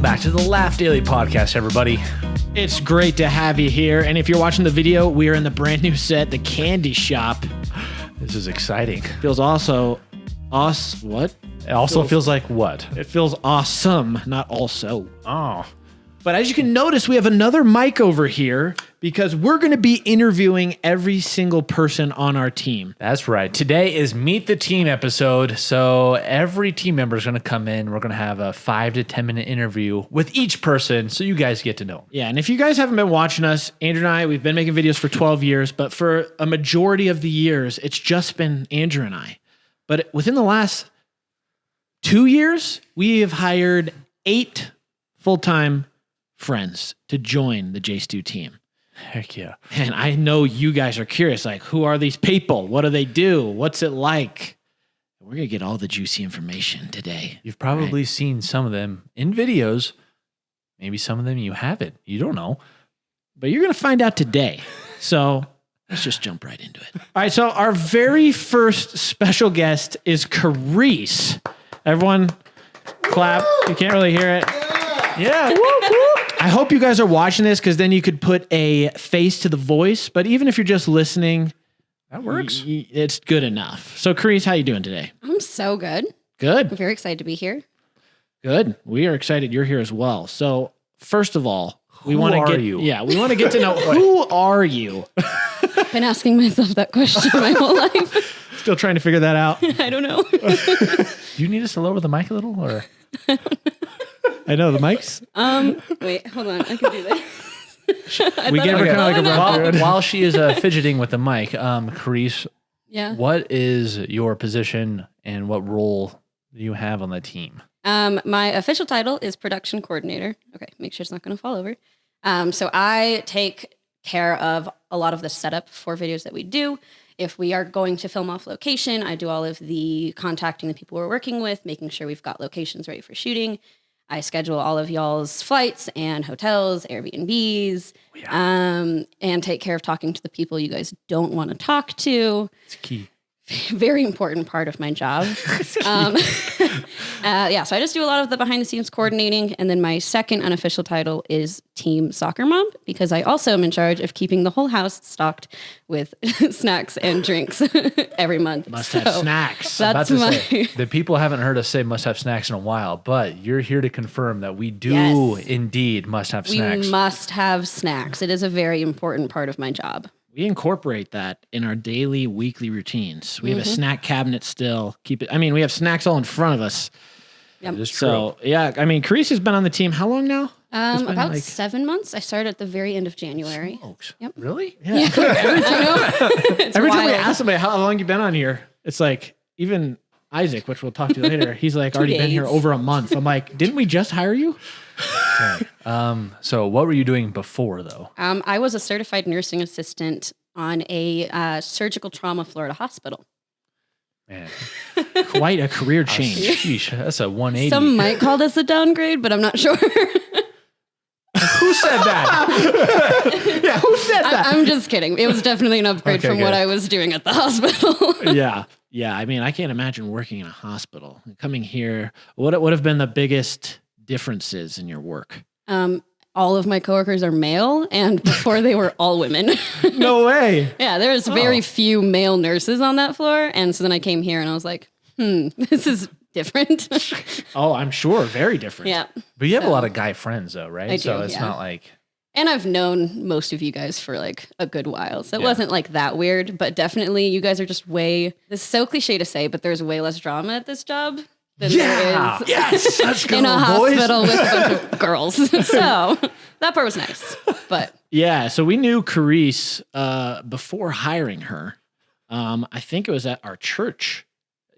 Welcome back to the Laugh Daily Podcast, everybody. It's great to have you here. And if you're watching the video, we are in the brand new set, the Candy Shop. This is exciting. Feels also what? It also feels like what? It feels awesome, not also. Oh. But as you can notice, we have another mic over here because we're going to be interviewing every single person on our team. That's right. Today is Meet the Team episode. So every team member is going to come in. We're going to have a 5 to 10 minute interview with each person so you guys get to know them. Yeah, and if you guys haven't been watching us, Andrew and I, we've been making videos for 12 years, but for a majority of the years, it's just been Andrew and I. But within the last 2 years, we have hired 8 full-time friends to join the JSTU team. Heck yeah. And I know you guys are curious, like, who are these people? What do they do? What's it like? We're going to get all the juicy information today. You've probably seen some of them in videos. Maybe some of them you haven't. You don't know. But you're going to find out today. So let's just jump right into it. All right, so our very first special guest is Caresse. Everyone clap. You can't really hear it. Yeah. Whoop, whoop. I hope you guys are watching this because then you could put a face to the voice. But even if you're just listening, that works. It's good enough. So, Caresse, how you doing today? I'm so good. Good. I'm very excited to be here. Good. We are excited you're here as well. So, first of all, we Who want to are get you? Yeah, we want to get to know who are you? I've been asking myself that question my whole life. Still trying to figure that out. I don't know. Do you need us to lower the mic a little, or? I know the mics. Wait, hold on. I can do this. We gave her kind of like a rough While she is fidgeting with the mic, Caresse, Yeah. what is your position and what role do you have on the team? My official title is production coordinator. Okay, make sure it's not going to fall over. So I take care of a lot of the setup for videos that we do. If we are going to film off location, I do all of the contacting the people we're working with, making sure we've got locations ready for shooting. I schedule all of y'all's flights and hotels, Airbnbs, and take care of talking to the people you guys don't want to talk to. It's key. Very important part of my job. So I just do a lot of the behind the scenes coordinating. And then my second unofficial title is team soccer mom, because I also am in charge of keeping the whole house stocked with snacks and drinks every month. Must have snacks. That's The people haven't heard us say must have snacks in a while, but you're here to confirm that we do indeed must have snacks. We must have snacks. It is a very important part of my job. We incorporate that in our daily, weekly routines. We have a snack cabinet still. We have snacks all in front of us. Yep. It is true. So, yeah, Caresse has been on the team how long now? About 7 months. I started at the very end of January. Smokes. Yep. Really? Yeah. Every time we ask somebody how long you been on here, it's like, even Isaac, which we'll talk to later, he's like already been here over a month. I'm like, didn't we just hire you? So what were you doing before, though? I was a certified nursing assistant on a surgical trauma Florida hospital. Man, Quite a career change. sheesh, that's a 180. Some might call this a downgrade, but I'm not sure. Who said that? Yeah, who said that? I'm just kidding. It was definitely an upgrade from what I was doing at the hospital. Yeah. I can't imagine working in a hospital. Coming here, what would have been the biggest differences in your work? All of my coworkers are male, and before they were all women. No way. Yeah, there's very few male nurses on that floor, and so then I came here and I was like, this is different. Oh, I'm sure. Very different. Yeah. But you have a lot of guy friends, though, right? I So do, it's yeah. not like... And I've known most of you guys for like a good while. So it wasn't like that weird, but definitely you guys are just this is so cliche to say, but there's way less drama at this job than there is Yes, let's go, in a boys. hospital with a bunch of girls. So that part was nice. But Yeah. So we knew Caresse before hiring her. I think it was at our church.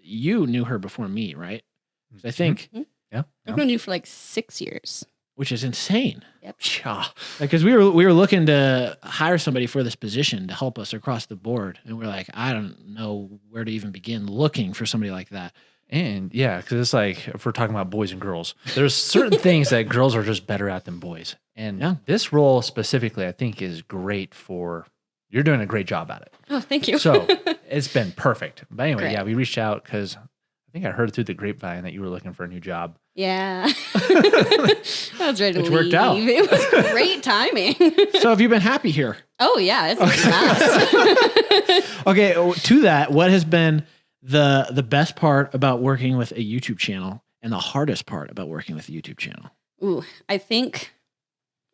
You knew her before me, right? 'Cause I think, Yeah. I've known you for like 6 years. which is insane. Yep. Yeah. Because we were looking to hire somebody for this position to help us across the board, and we're like, I don't know where to even begin looking for somebody like that. And yeah, because it's like, if we're talking about boys and girls, there's certain things that girls are just better at than boys. And this role specifically, I think, is great for, you're doing a great job at it. Oh, thank you. So it's been perfect. But anyway, Great. yeah, we reached out because I think I heard through the grapevine that you were looking for a new job. Yeah. I was ready to Which leave. worked out. It was great timing. So have you been happy here? Oh, yeah. It's fast. Okay, to that, what has been the best part about working with a YouTube channel and the hardest part about working with a YouTube channel? Ooh, I think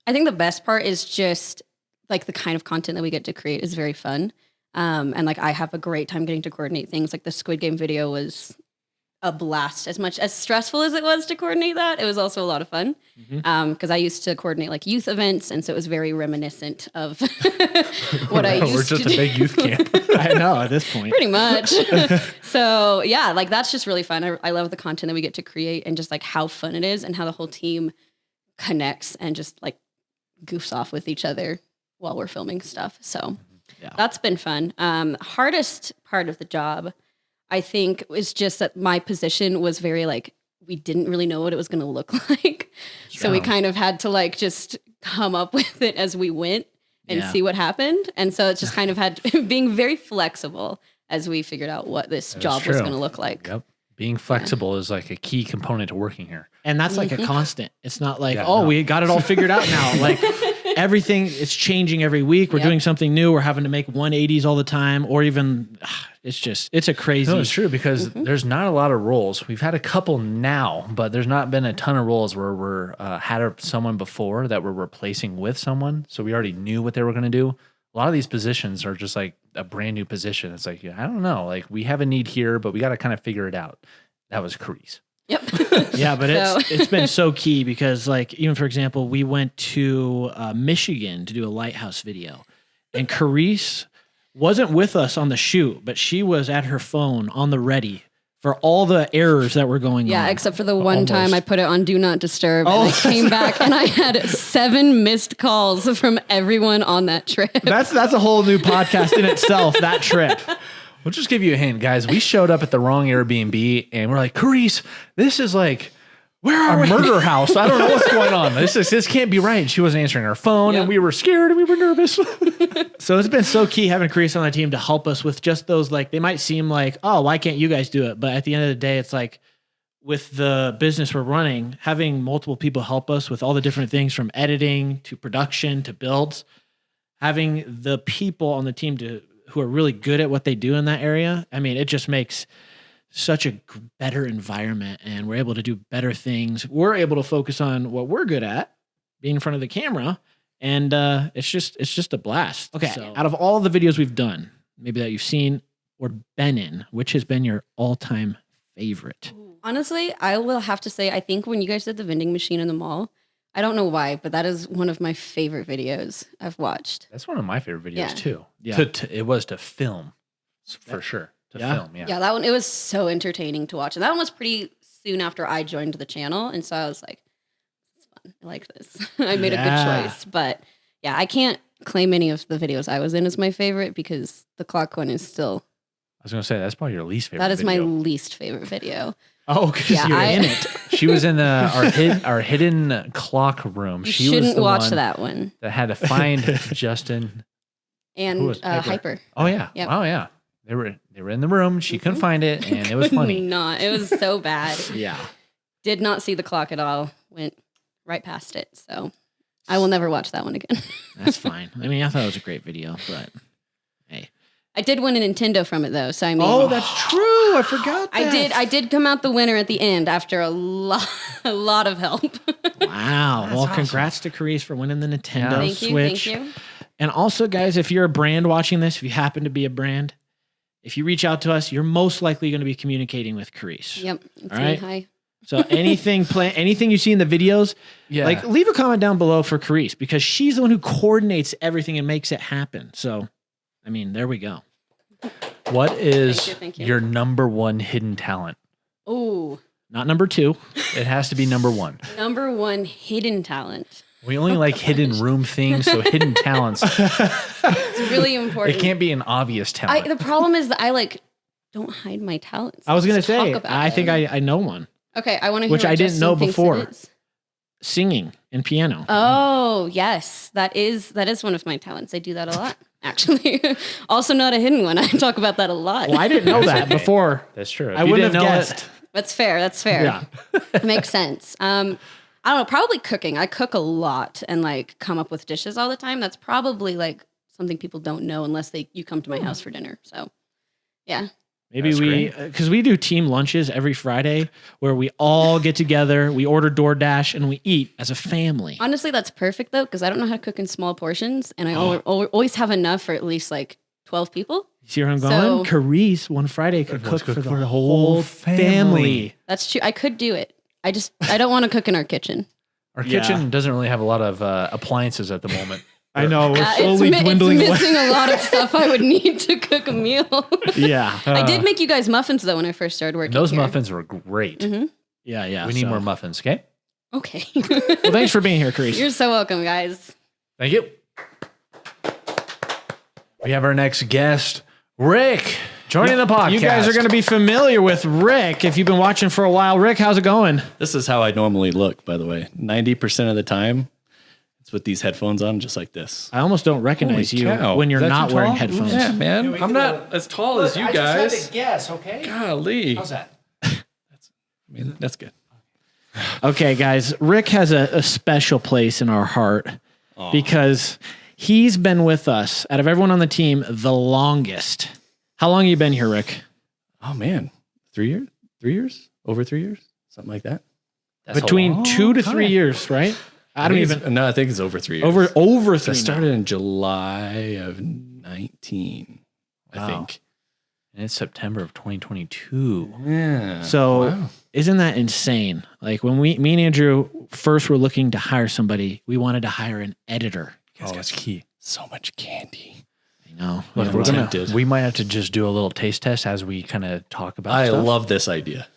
the best part is just like the kind of content that we get to create is very fun. And like I have a great time getting to coordinate things. Like the Squid Game video was a blast. As much as stressful as it was to coordinate that, it was also a lot of fun. Because I used to coordinate like youth events, and so it was very reminiscent of what I used to do. We're just a big youth camp. I know at this point. Pretty much. So yeah, like that's just really fun. I love the content that we get to create and just like how fun it is and how the whole team connects and just like goofs off with each other while we're filming stuff. So that's been fun. Hardest part of the job, I think, is just that my position was very like, we didn't really know what it was going to look like. So we kind of had to like just come up with it as we went and see what happened. And so it's just kind of had being very flexible as we figured out what this job was going to look like. Yep. Being flexible is like a key component to working here. And that's like a constant. It's not like, we got it all figured out now. Like everything is changing every week. We're doing something new. We're having to make 180s all the time, or even it's a crazy. No, it's true because there's not a lot of roles. We've had a couple now, but there's not been a ton of roles where we're had someone before that we're replacing with someone. So we already knew what they were going to do. A lot of these positions are just like a brand new position. It's like, I don't know, like we have a need here, but we got to kind of figure it out. That was Caresse. Yep. Yeah, but it's been so key because like, even for example, we went to Michigan to do a lighthouse video, and Caresse wasn't with us on the shoot, but she was at her phone on the ready for all the errors that were going on. Yeah, except for the one time I put it on Do Not Disturb, and I came back and I had 7 missed calls from everyone on that trip. That's a whole new podcast in itself, that trip. We'll just give you a hint, guys. We showed up at the wrong Airbnb, and we're like, Caresse, this is like a murder house. I don't know what's going on. This can't be right. And she wasn't answering her phone, and we were scared and we were nervous. So it's been so key having Caresse on the team to help us with just those, like, they might seem like, oh, why can't you guys do it? But at the end of the day, it's like with the business we're running, having multiple people help us with all the different things from editing to production to builds, having the people on the team who are really good at what they do in that area. I mean, it just makes such a better environment, and we're able to do better things. We're able to focus on what we're good at, being in front of the camera, and it's just a blast. Okay, so out of all the videos we've done, maybe that you've seen or been in, which has been your all-time favorite? Honestly, I will have to say, I think when you guys did the vending machine in the mall, I don't know why, but that is one of my favorite videos I've watched. That's one of my favorite videos too. Yeah. It was to film, for sure. Film, Yeah, that one, it was so entertaining to watch. And that one was pretty soon after I joined the channel. And so I was like, this is fun. I like this. I made a good choice. But yeah, I can't claim any of the videos I was in as my favorite because the clock one is still. I was going to say, that's probably your least favorite That is video. my least favorite video. Oh, because you're in it. She was in our hidden clock room. You She shouldn't was the watch one that one. that had to find Justin. And Hyper. Oh, yeah. Yep. Oh, yeah. They were in the room. She couldn't find it, and it was funny. It was so bad. Yeah. Did not see the clock at all. Went right past it. So I will never watch that one again. That's fine. I mean, I thought it was a great video, but hey. I did win a Nintendo from it though. So I mean, oh, that's true. I forgot that. I did come out the winner at the end after a lot of help. Wow. Well, awesome. Congrats to Caresse for winning the Nintendo Switch. Thank you. And also, guys, if you're a brand watching this, if you happen to be a brand, if you reach out to us, you're most likely going to be communicating with Caresse. Yep. All right. Hi. So anything you see in the videos, like leave a comment down below for Caresse because she's the one who coordinates everything and makes it happen. So, I mean, there we go. What is Thank you. your number one hidden talent? Oh, Not number 2. It has to be number 1. number one hidden talent. We only like hidden room things, so hidden talents. It's really important. It can't be an obvious talent. The problem is that I don't hide my talents. I was going to Just say, talk about I think them. I know one. Okay, I want to hear Which what I didn't Justin know thinks before. it is. Singing and piano. Oh, yes. That is one of my talents. I do that a lot, actually. Also not a hidden one. I talk about that a lot. Well, I didn't know that before. That's true. I wouldn't have guessed. That's fair. That's fair. Yeah. Makes sense. I don't know, probably cooking. I cook a lot and like come up with dishes all the time. That's probably like something people don't know unless you come to my house for dinner. So yeah. Maybe because we do team lunches every Friday where we all get together, we order DoorDash, and we eat as a family. Honestly, that's perfect though, because I don't know how to cook in small portions, and I always have enough for at least like 12 people. See where I'm going? So- Caresse one Friday could cook for the whole family. That's true. I could do it. I don't want to cook in our kitchen. Our kitchen doesn't really have a lot of appliances at the moment. I know, we're slowly dwindling It's away. missing a lot of stuff I would need to cook a meal. Yeah. I did make you guys muffins though when I first started working. Those here. muffins were great. Yeah. We need more muffins, okay? Okay. Well, thanks for being here, Caresse. You're so welcome, guys. Thank you. We have our next guest, Rick, joining the podcast. You guys are going to be familiar with Rick if you've been watching for a while. Rick, how's it going? This is how I normally look, by the way. 90% of the time, it's with these headphones on, just like this. I almost don't recognize Holy you cow. when you're Is that not too wearing tall? headphones. Yeah, man. I'm not as tall as you guys. guess, okay? Golly. How's that? I mean, that's good. Okay, guys, Rick has a special place in our heart because he's been with us, out of everyone on the team, the longest. How long have you been here, Rick? Oh, man. 3 years? 3 years? Over 3 years? Something like that. That's Between 2 to 3 years, right? I don't even... No, I think it's over 3 years. Over So 3 I started in July of 19, I think. And it's September of 2022. Yeah. So Wow. isn't that insane? Like when me and Andrew first were looking to hire somebody, we wanted to hire an editor. Oh, that's key. So much candy. I know. Look, Yeah, we're I'm gonna, tempted. we might have to just do a little taste test as we kind of talk about I stuff. love this idea.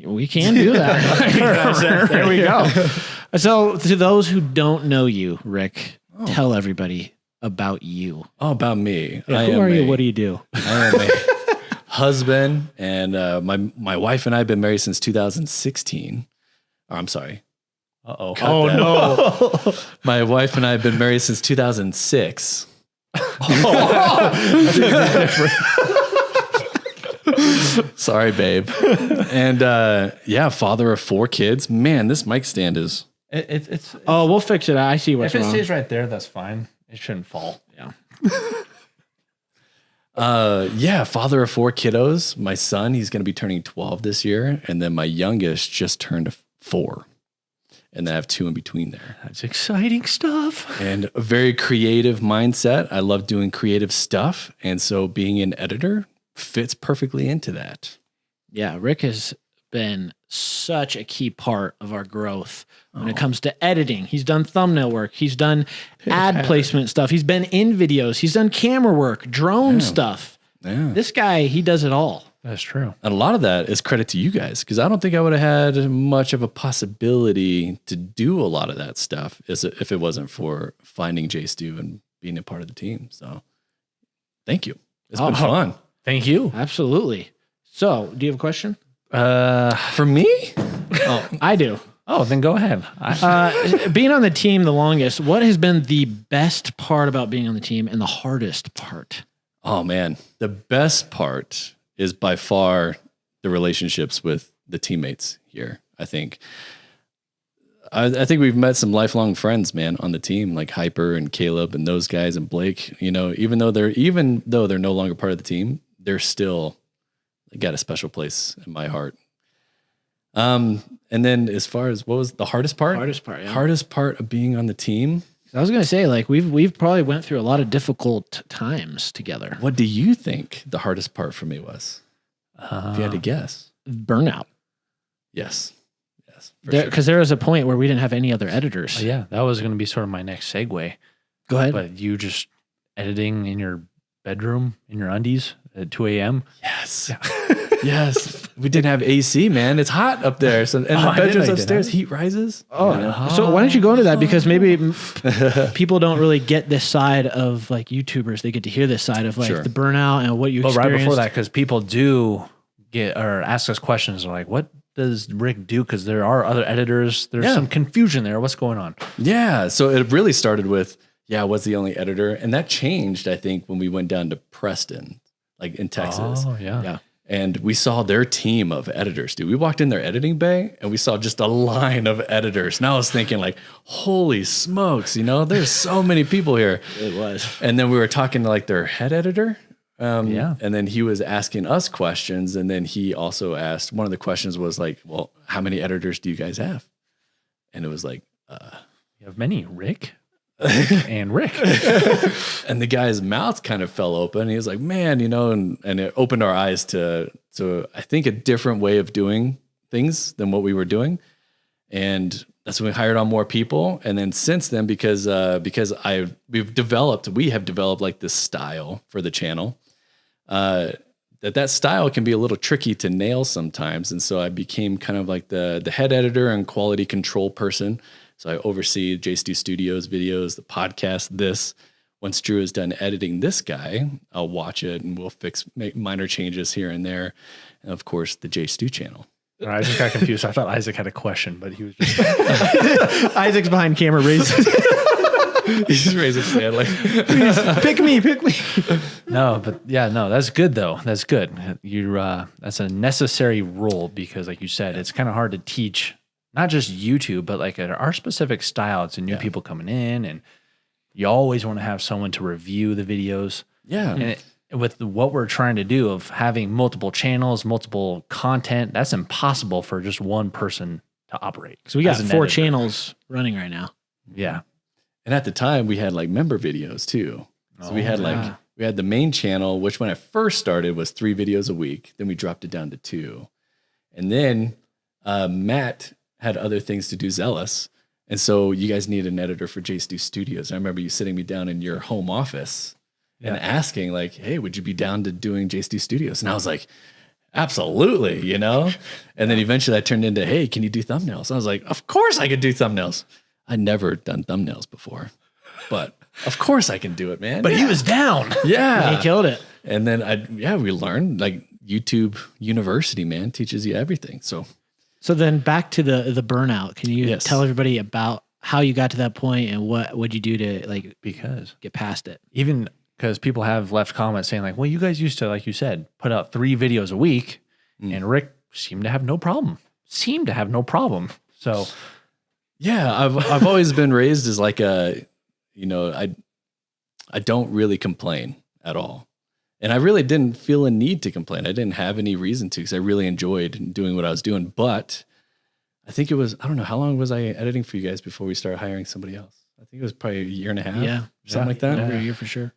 We can do that. There we go. So to those who don't know you, Rick, tell everybody about you. Oh, about me. Yeah, who are you? What do you do? I am a husband, and my wife and I have been married since 2016. Or, I'm sorry. Uh-oh. Oh, no. My wife and I have been married since 2006. Sorry, babe. And yeah, father of 4 kids. Man, this mic stand is... It's Oh, we'll fix it. I see what's if it wrong. stays right there, that's fine. It shouldn't fall. Yeah. Yeah, father of 4 kiddos. My son, he's going to be turning 12 this year. And then my youngest just turned 4. And then I have 2 in between there. That's exciting stuff. And a very creative mindset. I love doing creative stuff. And so being an editor fits perfectly into that. Yeah, Rick has been such a key part of our growth when it comes to editing. He's done thumbnail work. He's done ad placement stuff. He's been in videos. He's done camera work, drone stuff. Yeah. This guy, he does it all. That's true. And a lot of that is credit to you guys, because I don't think I would have had much of a possibility to do a lot of that stuff if it wasn't for finding JSTU and being a part of the team. So thank you. It's been fun. Thank you. Absolutely. So, do you have a question? For me? I do. Oh, then go ahead. Being on the team the longest, what has been the best part about being on the team and the hardest part? Oh, man. The best part is by far the relationships with the teammates here, I think. I think we've met some lifelong friends, man, on the team, like Hyper and Caleb and those guys and Blake. You know, even though they're no longer part of the team, they're still got a special place in my heart. And then as far as what was the hardest part? Hardest part, yeah. Hardest part of being on the team. I was going to say, like, we've probably went through a lot of difficult times together. What do you think the hardest part for me was? If you had to guess. Burnout. Yes. For sure. Because there was a point where we didn't have any other editors. Yeah, that was going to be sort of my next segue. Go ahead. But you just editing in your bedroom, in your undies at 2 a.m. Yes. Yes. We didn't have AC, man. It's hot up there. So, and the I didn't bedrooms know you did upstairs, that. heat rises. So why don't you go into that? Because maybe people don't really get this side of like YouTubers. They get to hear this side of like Sure. the burnout and what you But right experienced. before that, because people do get or ask us questions like, what does Rick do? Because there are other editors. There's Yeah. some confusion there. What's going on? Yeah. So it really started with, I was the only editor. And that changed, I think, when we went down to Preston, like in Texas. Oh, yeah. Yeah. And we saw their team of editors, dude. We walked in their editing bay and we saw just a line of editors. And I was thinking like, holy smokes, there's so many people here. It was. And then we were talking to like their head editor. Yeah. And then he was asking us questions. And then he also asked, one of the questions was like, well, how many editors do you guys have? And it was like, You have many, Rick and Rick. and the guy's mouth kind of fell open. He was like, man, and it opened our eyes to I think a different way of doing things than what we were doing. And that's when we hired on more people. And then since then, because we have developed like this style for the channel, that style can be a little tricky to nail sometimes. And so I became kind of like the head editor and quality control person. So I oversee JSTUStudios videos, the podcast, Once Drew is done editing this guy, I'll watch it and we'll make minor changes here and there. And of course, the JSTU channel. I just got confused. I thought Isaac had a question, but he was just Isaac's behind camera raising. He's just raising his hand like, pick me. no, but yeah, no, that's good though. That's good. That's a necessary rule because, like you said, it's kind of hard to teach not just YouTube, but like our specific style. It's new people coming in, and you always want to have someone to review the videos. yeah. And with what we're trying to do of having multiple channels, multiple content, that's impossible for just one person to operate. So we got as an 4 editor. channels running right now. Yeah. And at the time we had like member videos too. So we had we had the main channel, which when I first started was 3 videos a week. Then we dropped it down to 2. And then Matt had other things to do, Zealous. And so you guys need an editor for JSTUStudios. I remember you sitting me down in your home office and asking like, hey, would you be down to doing JSTUStudios? And I was like, absolutely, And then eventually that turned into, hey, can you do thumbnails? I was like, of course I could do thumbnails. I'd never done thumbnails before, but of course I can do it, man. But he was down. Yeah. He killed it. And then we learned like YouTube University, man, teaches you everything. So then back to the burnout. Can you Yes. tell everybody about how you got to that point and what'd you do to like Because get past it? even because people have left comments saying like, well, you guys used to, like you said, put out 3 videos a week, and Rick seemed to have no problem. So yeah, I've always been raised as like I don't really complain at all. And I really didn't feel a need to complain. I didn't have any reason to because I really enjoyed doing what I was doing. But I think it was, I don't know, how long was I editing for you guys before we started hiring somebody else? I think it was probably a year and a half. Something like that. Over a year for sure.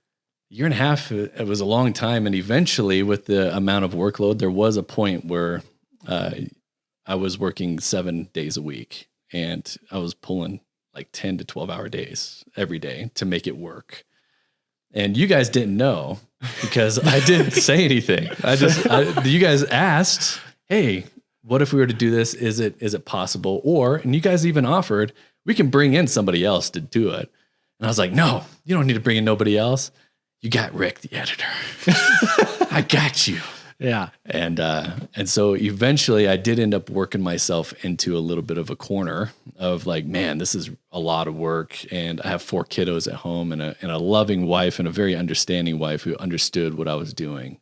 A year and a half, it was a long time. And eventually with the amount of workload, there was a point where I was working 7 days a week and I was pulling like 10 to 12 hour days every day to make it work. And you guys didn't know because I didn't say anything. You guys asked, hey, what if we were to do this? Is it possible? And you guys even offered, we can bring in somebody else to do it. And I was like, no, you don't need to bring in nobody else. You got Rick, the editor. I got you. Yeah. And so eventually I did end up working myself into a little bit of a corner of like, man, this is a lot of work. And I have 4 kiddos at home and a loving wife and a very understanding wife who understood what I was doing.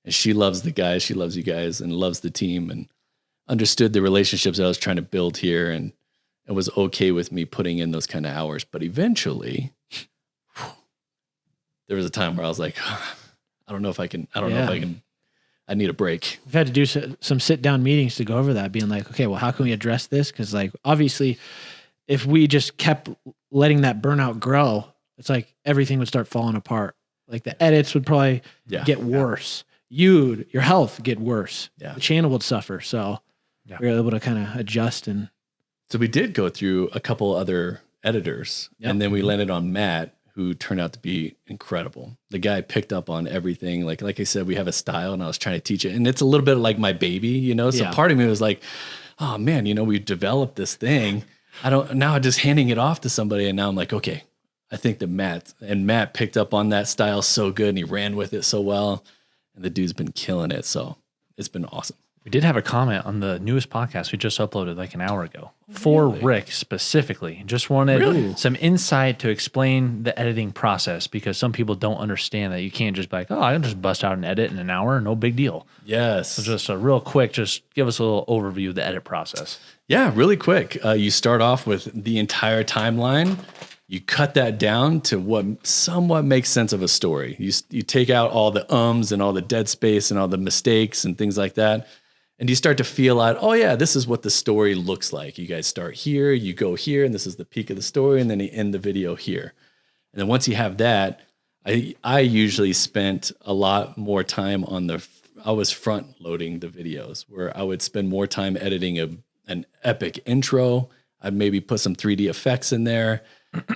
And she loves the guys, she loves you guys and loves the team and understood the relationships I was trying to build here and was okay with me putting in those kind of hours. But eventually there was a time where I was like, I don't know if I can, I need a break. We've had to do some sit down meetings to go over that, being like, okay, well, how can we address this? Because like, obviously, if we just kept letting that burnout grow, it's like everything would start falling apart. Like the edits would probably get worse. Your health get worse. Yeah. The channel would suffer. So we were able to kind of adjust. And so we did go through a couple other editors and then we landed on Matt, who turned out to be incredible. The guy picked up on everything. Like I said, we have a style and I was trying to teach it. And it's a little bit like my baby, So part of me was like, oh man, we've developed this thing. Now I'm just handing it off to somebody. And now I'm like, okay, I think that Matt picked up on that style so good and he ran with it so well. And the dude's been killing it. So it's been awesome. We did have a comment on the newest podcast we just uploaded like an hour ago for Rick specifically. Just wanted some insight to explain the editing process because some people don't understand that you can't just be like, oh, I can just bust out an edit in an hour, no big deal. Yes. So just a real quick, just give us a little overview of the edit process. Yeah, really quick. You start off with the entire timeline. You cut that down to what somewhat makes sense of a story. You take out all the ums and all the dead space and all the mistakes and things like that. And you start to feel out, oh yeah, this is what the story looks like. You guys start here, you go here, and this is the peak of the story, and then you end the video here. And then once you have that, I usually spent a lot more time I was front loading the videos where I would spend more time editing an epic intro. I'd maybe put some 3D effects in there,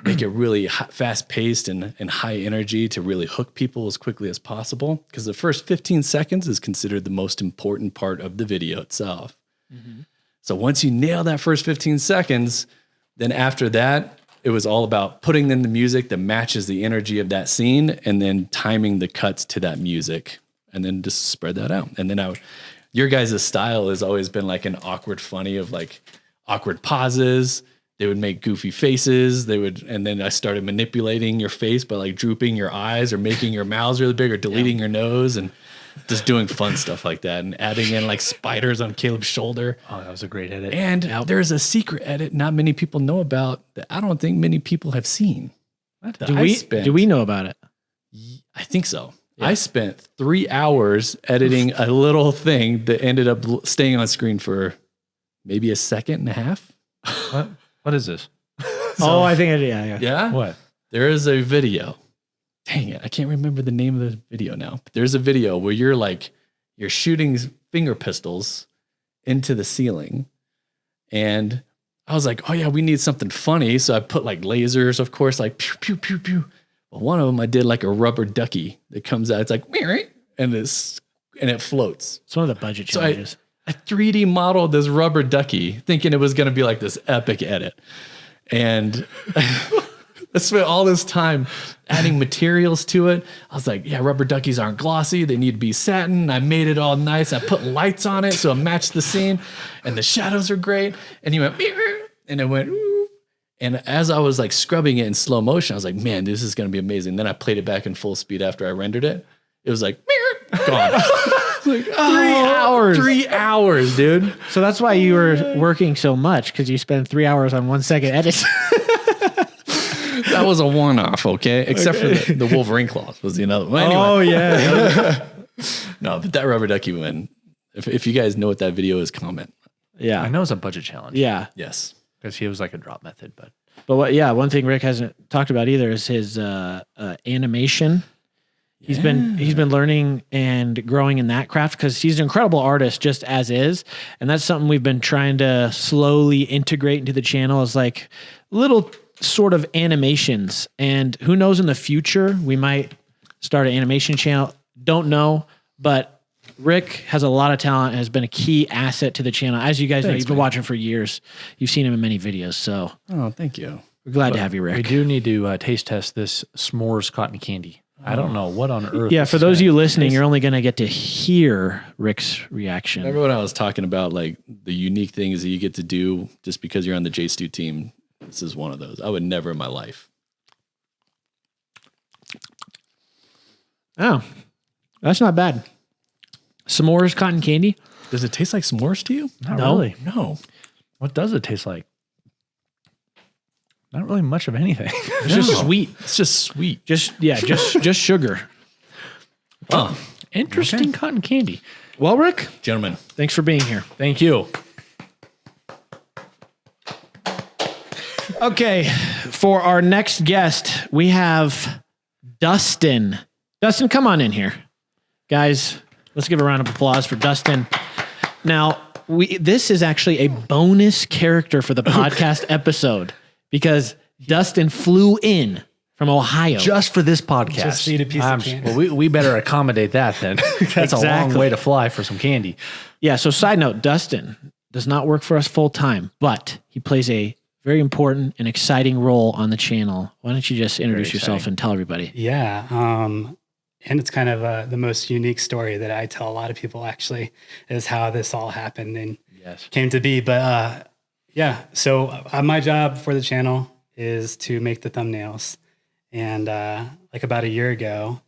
make it really fast paced and high energy to really hook people as quickly as possible. Because the first 15 seconds is considered the most important part of the video itself. Mm-hmm. So once you nail that first 15 seconds, then after that, it was all about putting in the music that matches the energy of that scene and then timing the cuts to that music and then just spread that out. And then your guys' style has always been like an awkward funny of like awkward pauses. They would make goofy faces. And then I started manipulating your face by like drooping your eyes or making your mouths really big or deleting your nose and just doing fun stuff like that and adding in like spiders on Caleb's shoulder. Oh, that was a great edit. And there's a secret edit not many people know about that I don't think many people have seen. Do we know about it? I think so. Yeah. I spent 3 hours editing a little thing that ended up staying on screen for maybe a second and a half. What is this? I think yeah. Yeah? What? There is a video. Dang it. I can't remember the name of the video now. But there's a video where you're shooting finger pistols into the ceiling. And I was like, oh yeah, we need something funny. So I put like lasers, of course, like pew, pew, pew, pew. But one of them I did like a rubber ducky that comes out. It's like, and it floats. It's one of the budget challenges. I 3D modeled this rubber ducky thinking it was going to be like this epic edit. And I spent all this time adding materials to it. I was like, yeah, rubber duckies aren't glossy. They need to be satin. I made it all nice. I put lights on it so it matched the scene. And the shadows are great. And he went, and it went, ooh. And as I was like scrubbing it in slow motion, I was like, man, this is going to be amazing. Then I played it back in full speed after I rendered it. It was like, gone. Like, 3 hours. 3 hours, dude. So that's why you were working so much, because you spent 3 hours on 1 second edits. That was a one-off, okay? Except for the Wolverine claws was the another one. Anyway. Oh, yeah. No, but that rubber ducky win. If you guys know what that video is, comment. Yeah. I know it's a budget challenge. Yeah. Yes. Because he was like a drop method, but one thing Rick hasn't talked about either is his animation. He's been learning and growing in that craft because he's an incredible artist just as is. And that's something we've been trying to slowly integrate into the channel is like little sort of animations. And who knows in the future, we might start an animation channel. Don't know, but Rick has a lot of talent and has been a key asset to the channel. As you guys know, you've been watching for years. You've seen him in many videos. So thank you. We're glad to have you, Rick. We do need to taste test this s'mores cotton candy. I don't know what on earth. Yeah, for those of you listening, you're only going to get to hear Rick's reaction. Remember when I was talking about like the unique things that you get to do just because you're on the JSTU team? This is one of those. I would never in my life. Oh, that's not bad. S'mores cotton candy? Does it taste like s'mores to you? Not really. No. What does it taste like? Not really much of anything. It's just sweet. It's just sweet. Just sugar. Oh, Interesting cotton candy. Well, Rick, gentlemen. thanks for being here. Thank you. Okay, for our next guest, we have Dustin. Dustin, come on in here. Guys, let's give a round of applause for Dustin. Now, this is actually a bonus character for the podcast episode because Dustin flew in from Ohio. Just for this podcast. Just to eat a piece of candy. Well, we better accommodate that then. That's a long Exactly. way to fly for some candy. Yeah, so side note, Dustin does not work for us full time, but he plays a very important and exciting role on the channel. Why don't you just introduce yourself and tell everybody? Yeah. and it's kind of the most unique story that I tell a lot of people actually is how this all happened and came to be. But yeah, so my job for the channel is to make the thumbnails. And like about a year ago,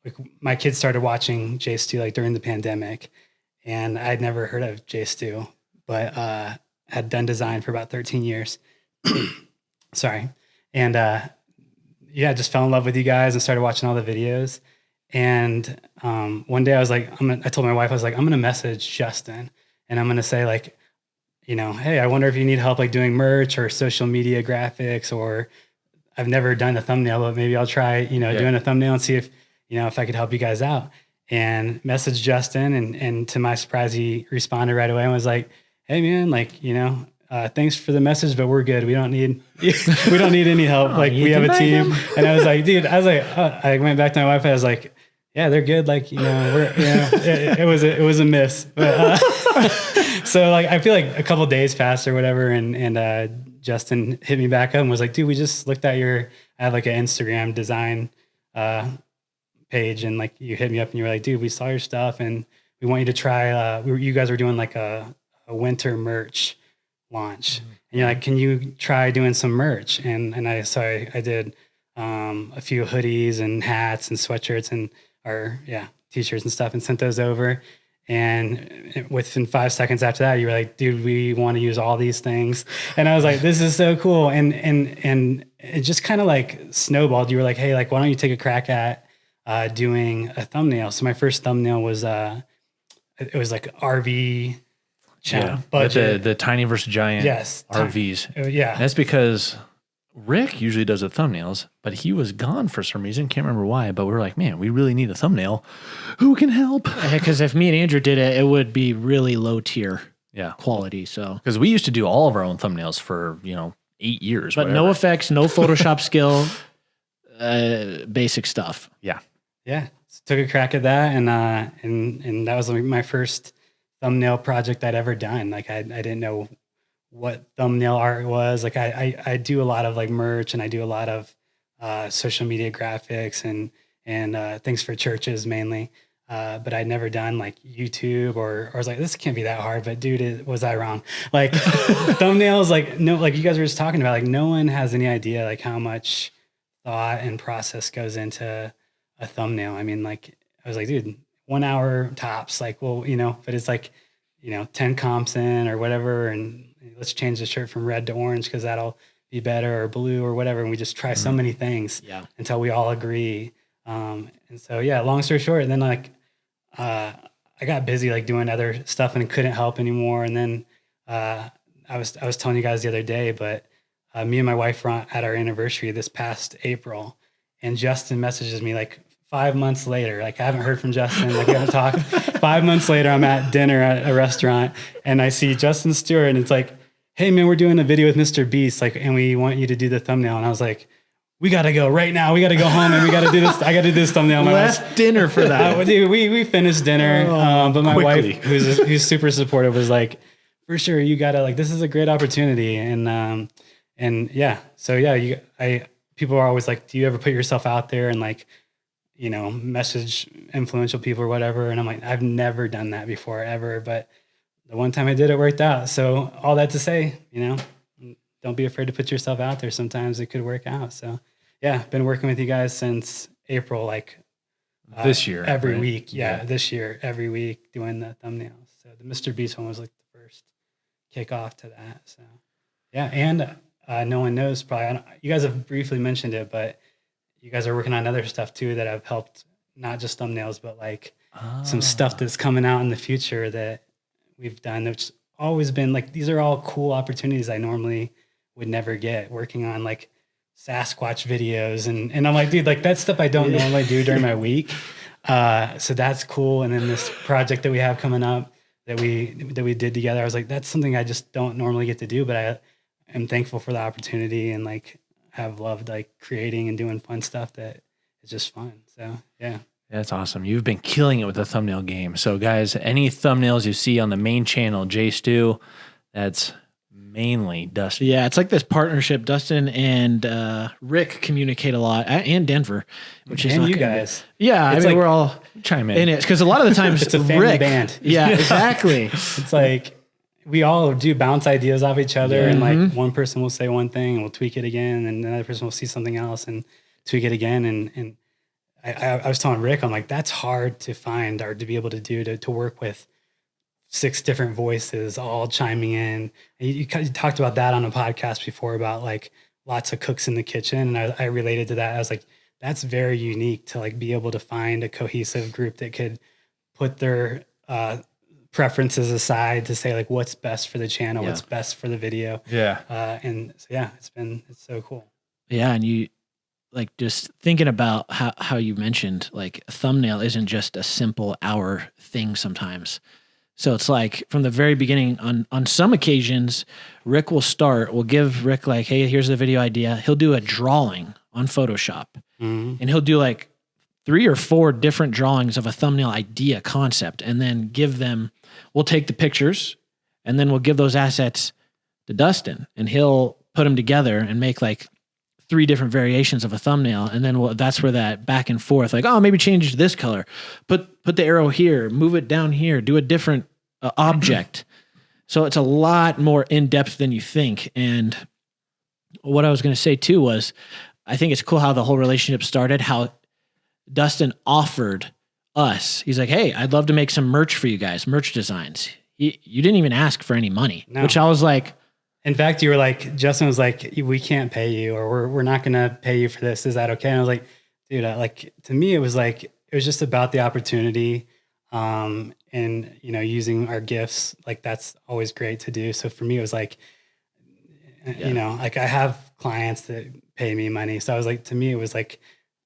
like my kids started watching JSTU like during the pandemic, and I'd never heard of JSTU, but had done design for about 13 years. Sorry. And yeah, just fell in love with you guys and started watching all the videos. And one day I was like, I told my wife, I was like, I'm going to message Justin and I'm going to say like, you know, hey, I wonder if you need help like doing merch or social media graphics, or I've never done a thumbnail, but maybe I'll try, you know, doing a thumbnail and see if, you know, if I could help you guys out. And messaged Justin, and to my surprise, he responded right away and was like, hey man, like, you know, thanks for the message, but we're good. We don't need any help. Like we have a team. And I was like, dude, I went back to my wife. I was like, yeah, they're good. Like, you know, it was a miss. But, so like, I feel like a couple of days passed or whatever. And Justin hit me back up and was like, dude, we just looked at I have like an Instagram design, page. And like, you hit me up and you were like, dude, we saw your stuff and we want you to try, you guys were doing like a winter merch launch. And you're like, can you try doing some merch? And I did a few hoodies and hats and sweatshirts and t-shirts and stuff and sent those over. And within 5 seconds after that, you were like, dude, we want to use all these things. And I was like, this is so cool. And it just kind of like snowballed. You were like, hey, like, why don't you take a crack at doing a thumbnail? So my first thumbnail was it was like RV channel budget. The tiny versus giant RVs. Yeah. That's because Rick usually does the thumbnails, but he was gone for some reason. Can't remember why, but we were like, man, we really need a thumbnail. Who can help? Because if me and Andrew did it, it would be really low tier quality. So because we used to do all of our own thumbnails for 8 years, but no effects, no Photoshop skill, basic stuff. Yeah. So took a crack at that, and that was like my first thumbnail project I'd ever done. Like I didn't know what thumbnail art was. Like I do a lot of like merch, and I do a lot of social media graphics and things for churches mainly. But I'd never done like YouTube or I was like, this can't be that hard. But dude, was I wrong? Like thumbnails, like you guys were just talking about, like no one has any idea like how much thought and process goes into a thumbnail. I mean, like I was like, dude, 1 hour tops. Like, well, but it's like, 10 comps in or whatever, and let's change the shirt from red to orange because that'll be better, or blue or whatever. And we just try so many things until we all agree. And so, long story short, and then like, I got busy like doing other stuff and couldn't help anymore. And then, I was telling you guys the other day, but, me and my wife were at our anniversary this past April, and Justin messages me like 5 months later. Like I haven't heard from Justin, like we haven't talked. 5 months later, I'm at dinner at a restaurant and I see Justin Stewart, and it's like, hey man, we're doing a video with Mr. Beast, like, and we want you to do the thumbnail. And I was like, we got to go right now. We got to go home and we got to do this. I got to do this thumbnail. Left dinner for that. Dude, we finished dinner. But my wife, who's super supportive, was like, for sure, you got to, like, this is a great opportunity. People are always like, do you ever put yourself out there and like, message influential people or whatever? And I'm like, I've never done that before ever, but the one time I did, it worked out. So all that to say, don't be afraid to put yourself out there. Sometimes it could work out. So been working with you guys since April, like this year, every week. This year, every week doing the thumbnails. So the Mr. Beast one was like the first kickoff to that. So and no one knows probably. You guys have briefly mentioned it, but you guys are working on other stuff too that have helped, not just thumbnails, but like some stuff that's coming out in the future that we've done. That's always been like, these are all cool opportunities I normally would never get, working on like Sasquatch videos. And I'm like, dude, like that's stuff I don't normally do during my week. So that's cool. And then this project that we have coming up that we did together, I was like, that's something I just don't normally get to do, but I am thankful for the opportunity and like have loved like creating and doing fun stuff that is just fun. So that's awesome. You've been killing it with the thumbnail game. So guys, any thumbnails you see on the main channel, JSTU, that's mainly Dustin. Yeah, it's like this partnership. Dustin and Rick communicate a lot, and Denver, which is And not you gonna be- guys. Yeah, I It's mean like- we're all Chime in it because a lot of the times It's a family Rick, band. Yeah, exactly. It's like we all do bounce ideas off each other, and like one person will say one thing and we'll tweak it again, and another person will see something else and tweak it again. And I was telling Rick, I'm like, that's hard to find or to be able to do to work with 6 different voices all chiming in. And you talked about that on a podcast before about like lots of cooks in the kitchen, and I related to that. I was like, that's very unique to like be able to find a cohesive group that could put their preferences aside to say like what's best for the channel, what's best for the video. Yeah. And so, yeah, it's so cool. Yeah, and you like just thinking about how you mentioned like a thumbnail isn't just a simple hour thing sometimes. So it's like from the very beginning on some occasions, Rick will give Rick like, hey, here's the video idea. He'll do a drawing on Photoshop and he'll do like 3 or 4 different drawings of a thumbnail idea concept and then we'll take the pictures and then we'll give those assets to Dustin and he'll put them together and make like 3 different variations of a thumbnail. And then that's where that back and forth, like, oh, maybe change it to this color, put the arrow here, move it down here, do a different object. So it's a lot more in depth than you think. And what I was going to say too was, I think it's cool how the whole relationship started, how Dustin offered us, he's like, hey, I'd love to make some merch for you guys, merch designs. You didn't even ask for any money, which I was like, in fact, you were like, Justin was like, we can't pay you, or we're not going to pay you for this. Is that okay? And I was like, dude, like to me, it was just about the opportunity. And using our gifts, like that's always great to do. So for me, it was like, like I have clients that pay me money. So I was like, to me, it was like,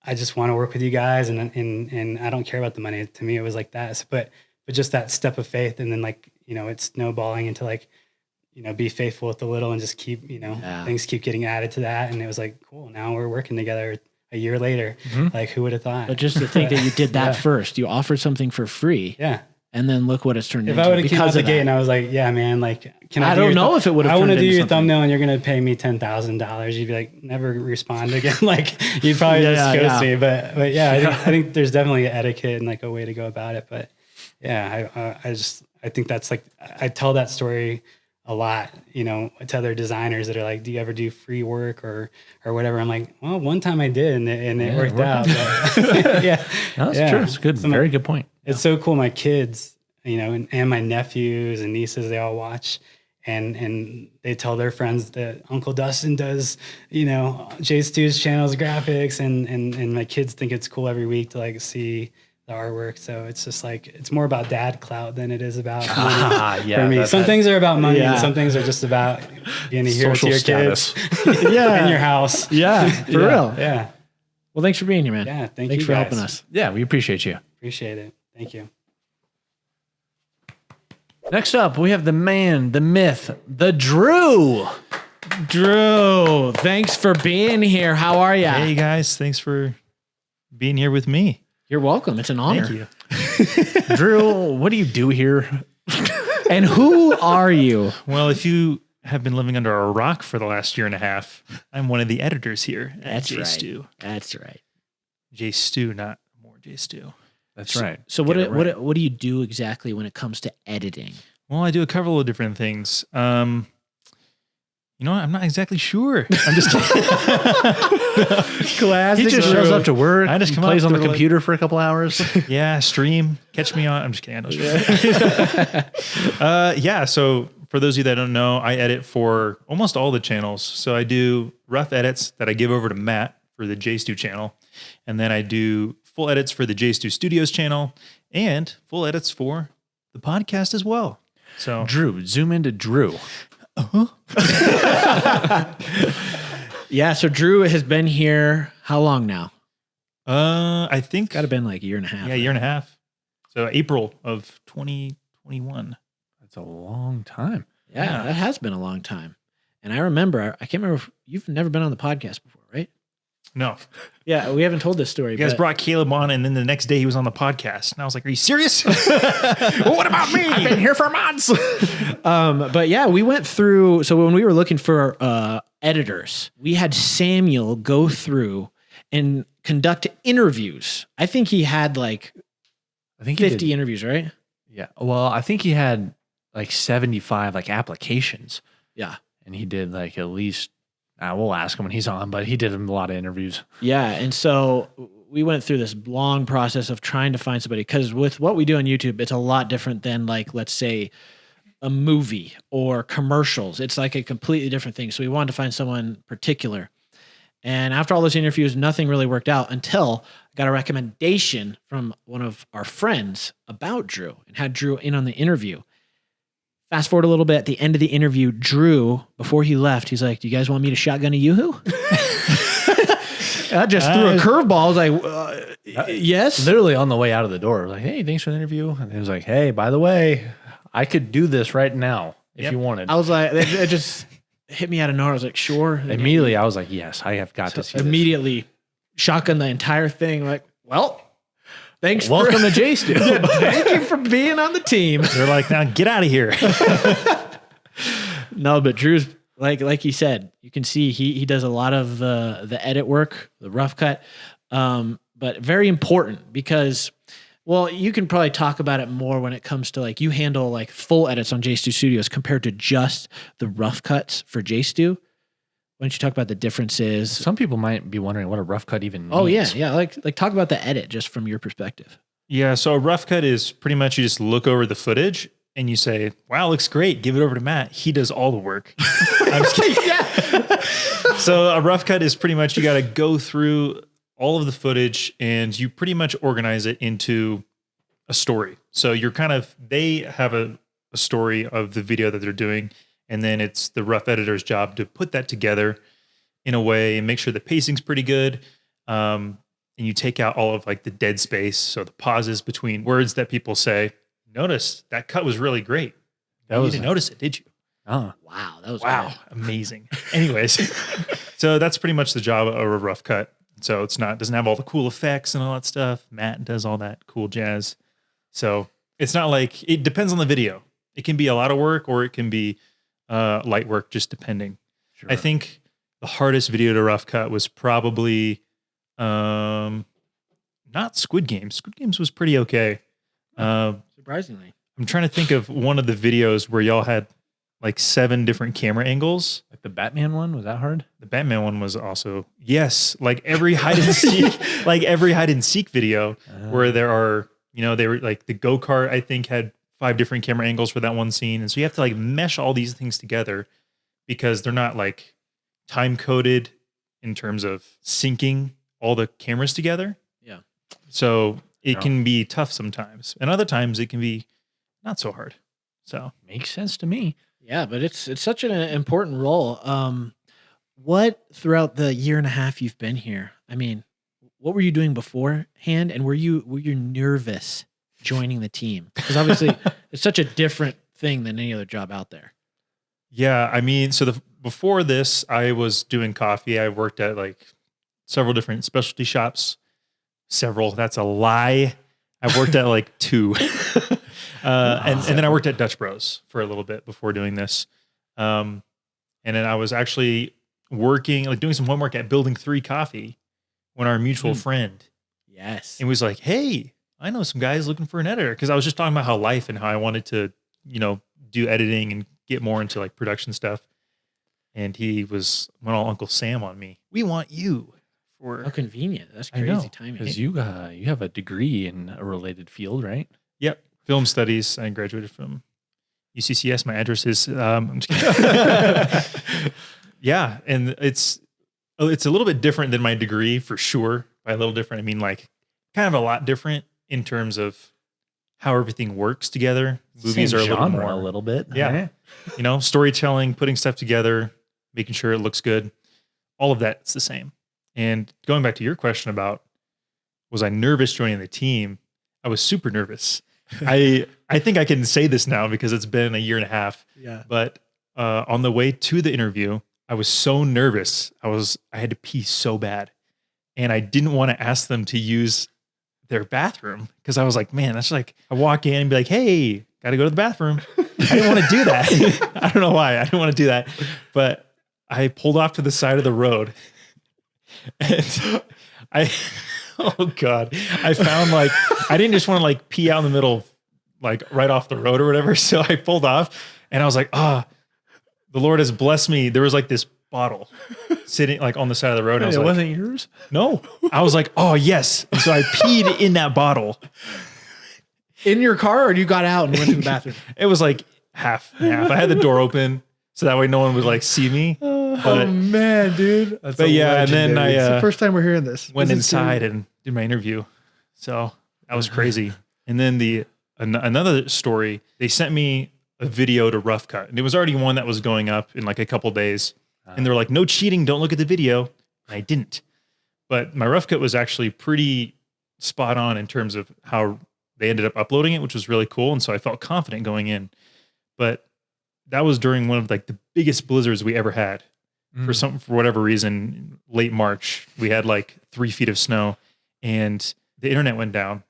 I just want to work with you guys and I don't care about the money. To me, it was like that. So, but just that step of faith. And then like, it's snowballing into like, be faithful with the little and just keep, things keep getting added to that. And it was like, cool. Now we're working together a year later. Like who would have thought? But just to think that you did that first, you offered something for free. Yeah. And then look what it's turned if into. I would have came out the gate and I was like, yeah, man, like, I don't know if it would have I want to turned do into your something. thumbnail and you're going to pay me $10,000. You'd be like, never respond again. Like you'd probably just ghost me. But yeah, I think there's definitely an etiquette and like a way to go about it. But yeah, I think that's like, I tell that story a lot, to other designers that are like, do you ever do free work or whatever? I'm like, well, one time I did and it worked out. But, yeah. No, that's true. It's good. Very good point. It's so cool. My kids, and my nephews and nieces, they all watch and they tell their friends that Uncle Dustin does, JSTU's channels, graphics, and my kids think it's cool every week to like see the artwork. So it's just like, it's more about dad clout than it is about money for me. Some things are about money and some things are just about being a hero to your kids in your house. Yeah, for real. Yeah. Well, thanks for being here, man. Yeah. Thanks for helping us. Yeah, we appreciate you. Appreciate it. Thank you. Next up, we have the man, the myth, the Drew. Drew, thanks for being here. How are you? Hey guys, thanks for being here with me. You're welcome. It's an honor. Thank you. Drew, what do you do here? And who are you? Well, if you have been living under a rock for the last year and a half, I'm one of the editors here at That's JSTU. right. That's right. JSTU, not MoreJStu. That's right. So what do you do exactly when it comes to editing? Well, I do a couple of different things. You know what? I'm not exactly sure. I'm just kidding. He just shows up to work. I just come plays up on the for, like- computer for a couple hours. Yeah, stream. Catch me on. I'm just kidding. I know stream. Yeah. So for those of you that don't know, I edit for almost all the channels. So I do rough edits that I give over to Matt for the JSTU channel. And then I do full edits for the JStuStudios channel and full edits for the podcast as well. So Drew, zoom into Drew. Yeah, so Drew has been here how long now? I think Got to been like a year and a half. a year and a half. So April of 2021. That's a long time. Yeah, that has been a long time. And I remember, I can't remember if you've never been on the podcast before, right? No. Yeah, we haven't told this story. You guys but- brought Caleb on, and then the next day he was on the podcast. And I was like, are you serious? Well, what about me? I've been here for months. But yeah, we went through. So when we were looking for editors, we had Samuel go through and conduct interviews. I think he had like I think 50 interviews, right? Yeah. Well, I think he had like 75 like applications, Yeah. and he did like at least. We'll ask him when he's on, but he did a lot of interviews. Yeah. And so we went through this long process of trying to find somebody, because with what we do on YouTube, it's a lot different than like, let's say, a movie or commercials. It's like a completely different thing. So we wanted to find someone particular. And after all those interviews, nothing really worked out until I got a recommendation from one of our friends about Drew and had Drew in on the interview. Fast forward a little bit, at the end of the interview, Drew, before he left, he's like, do you guys want me to shotgun a Yoo-hoo? I just threw a curveball. I was like, yes. Literally on the way out of the door, I was like, hey, thanks for the interview. And he was like, hey, by the way, I could do this right now if you wanted. I was like, it just hit me out of nowhere. I was like, sure. Immediately, I was like, yes, I have got to see this. Immediately shotgun the entire thing. Like, well, thanks. Welcome to JSTU. Thank you for being on the team. They're like, now get out of here. No, but Drew's like he said, you can see he does a lot of the edit work, the rough cut, but very important because, well, you can probably talk about it more when it comes to like you handle like full edits on JStuStudios compared to just the rough cuts for JStu. Why don't you talk about the differences? Some people might be wondering what a rough cut even means. Oh yeah, like talk about the edit just from your perspective. Yeah, so a rough cut is pretty much you just look over the footage and you say, wow, looks great. Give it over to Matt. He does all the work. I'm just kidding. Yeah. So a rough cut is pretty much you got to go through all of the footage and you pretty much organize it into a story. So you're they have a story of the video that they're doing, and then it's the rough editor's job to put that together in a way and make sure the pacing's pretty good. And you take out all of like the dead space. So the pauses between words that people say. Notice that cut was really great. You didn't notice it, did you? Oh, Wow, that was Wow, good. amazing. Anyways, so that's pretty much the job of a rough cut. So doesn't have all the cool effects and all that stuff. Matt does all that cool jazz. So it's not like, it depends on the video. It can be a lot of work or it can be light work, just depending. sure. I think the hardest video to rough cut was probably not Squid Games. Squid Games was pretty okay. Surprisingly. I'm trying to think of one of the videos where y'all had like 7 different camera angles. Like the Batman one, was that hard? The Batman one was also, yes, like every hide and seek, video where there are, they were like the go-kart, I think had 5 different camera angles for that one scene. And so you have to like mesh all these things together because they're not like time coded in terms of syncing all the cameras together. Yeah. So it can be tough sometimes. And other times it can be not so hard. So Makes sense to me. Yeah, but it's such an important role. What throughout the year and a half you've been here? I mean, what were you doing beforehand, and were you nervous joining the team? Because obviously, it's such a different thing than any other job out there. yeah, I mean, so before this, I was doing coffee. I worked at like several different specialty shops. Several, that's a lie. I worked at like 2. And then I worked at Dutch Bros for a little bit before doing this. And then I was actually working, like doing some homework at Building 3 Coffee when our mutual friend Yes. and was like, hey, I know some guys looking for an editor. Because I was just talking about how life and how I wanted to, do editing and get more into like production stuff. And he went all Uncle Sam on me. We want you for. How convenient. That's I know, crazy timing. because you have a degree in a related field, right? Yep. Film studies. I graduated from UCCS. My address is, I'm just kidding. Yeah. And it's a little bit different than my degree for sure. By a little different, I mean like kind of a lot different in terms of how everything works together. Movies Same are a little genre more, a little bit. yeah, storytelling, putting stuff together, making sure it looks good. All of that's the same. And going back to your question about, was I nervous joining the team? I was super nervous. I think I can say this now because it's been a year and a half. Yeah. But on the way to the interview, I was so nervous. I had to pee so bad. and I didn't want to ask them to use their bathroom because I was like, man, that's like I walk in and be like, hey, got to go to the bathroom. I didn't want to do that. I don't know why. I didn't want to do that, but I pulled off to the side of the road, and oh God, I found like I didn't just want to like pee out in the middle, like right off the road or whatever. So I pulled off, and I was like, the Lord has blessed me. There was like this bottle sitting like on the side of the road. And I was It like, wasn't yours? no. I was like, oh yes. And so I peed in that bottle. In your car, or you got out and went to the bathroom? It was like half and half. I had the door open so that way no one would like see me. Oh man, dude. That's But yeah, and then legendary. I It's the first time we're hearing this. went This is inside and did my interview. So that was crazy. And then another story, they sent me a video to rough cut, and it was already one that was going up in like a couple days. And they were like, no cheating, don't look at the video. And I didn't. But my rough cut was actually pretty spot on in terms of how they ended up uploading it, which was really cool. And so I felt confident going in. But that was during one of like the biggest blizzards we ever had. For whatever reason, late March, we had like 3 feet of snow and the internet went down.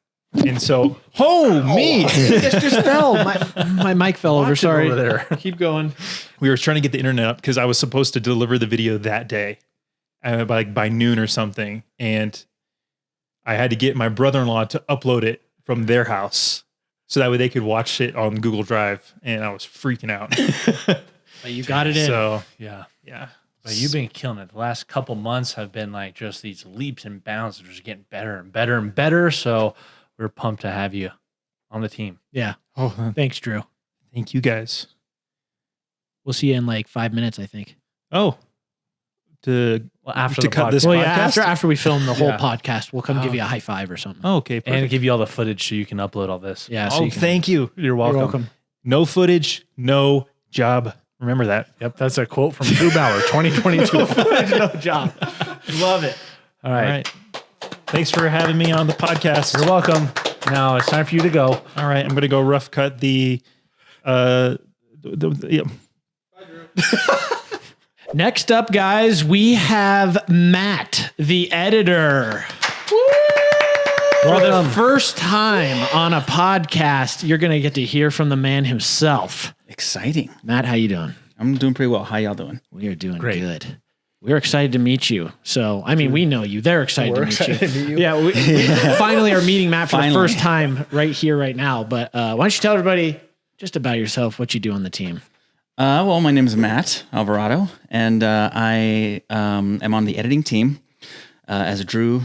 And so, me! This just fell. My mic fell over. Sorry. over there. Keep going. We were trying to get the internet up because I was supposed to deliver the video that day by noon or something. And I had to get my brother-in-law to upload it from their house so that way they could watch it on Google Drive. And I was freaking out. But you got it in. So, Yeah. yeah. But you've been killing it. The last couple months have been like just these leaps and bounds. They're just getting better and better and better. So we're pumped to have you on the team. Yeah. Oh, Thanks, Drew. thank you guys. We'll see you in like 5 minutes, I think. Oh, Well, after To the cut podcast. this Well, yeah, podcast? after we film the whole Yeah. podcast, we'll come give you a high five or something. oh, okay. and Perfect. give you all the footage so you can upload all this. Yeah. Oh, you can- thank you. You're welcome. You're welcome. No footage, no job. Remember that. Yep, that's a quote from Drew Bauer, 2022. No job. Love it. All All right. right. Thanks for having me on the podcast. You're welcome. Now it's time for you to go. All right. I'm going to go rough cut the yeah. Next up, guys, we have Matt, the editor. For the first time on a podcast, you're going to get to hear from the man himself. Exciting. Matt, how you doing? I'm doing pretty well. How y'all doing? We are doing Great. good. We're excited to meet you. So, I mean, we know you. They're excited to meet you. Yeah, we finally are meeting Matt for the Finally. first time right here, right now. But why don't you tell everybody just about yourself, what you do on the team? Well, my name is Matt Alvarado, and I am on the editing team. As Drew,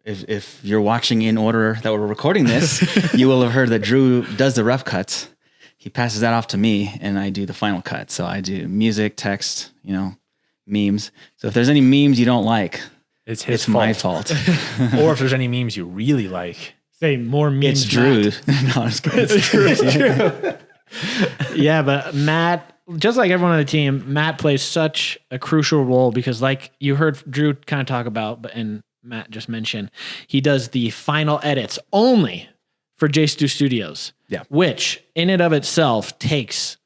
if you're watching in order that we're recording this, you will have heard that Drew does the rough cuts. He passes that off to me, and I do the final cut. So I do music, text, memes. So if there's any memes you don't like, It's his it's my fault. Or if there's any memes you really like. Say more memes. It's Drew. No, I'm just kidding. It's Drew. Yeah, but Matt, just like everyone on the team, Matt plays such a crucial role because, like you heard Drew kind of talk about, and Matt just mentioned, he does the final edits only for JStuStudios. Yeah. Which in and of itself takes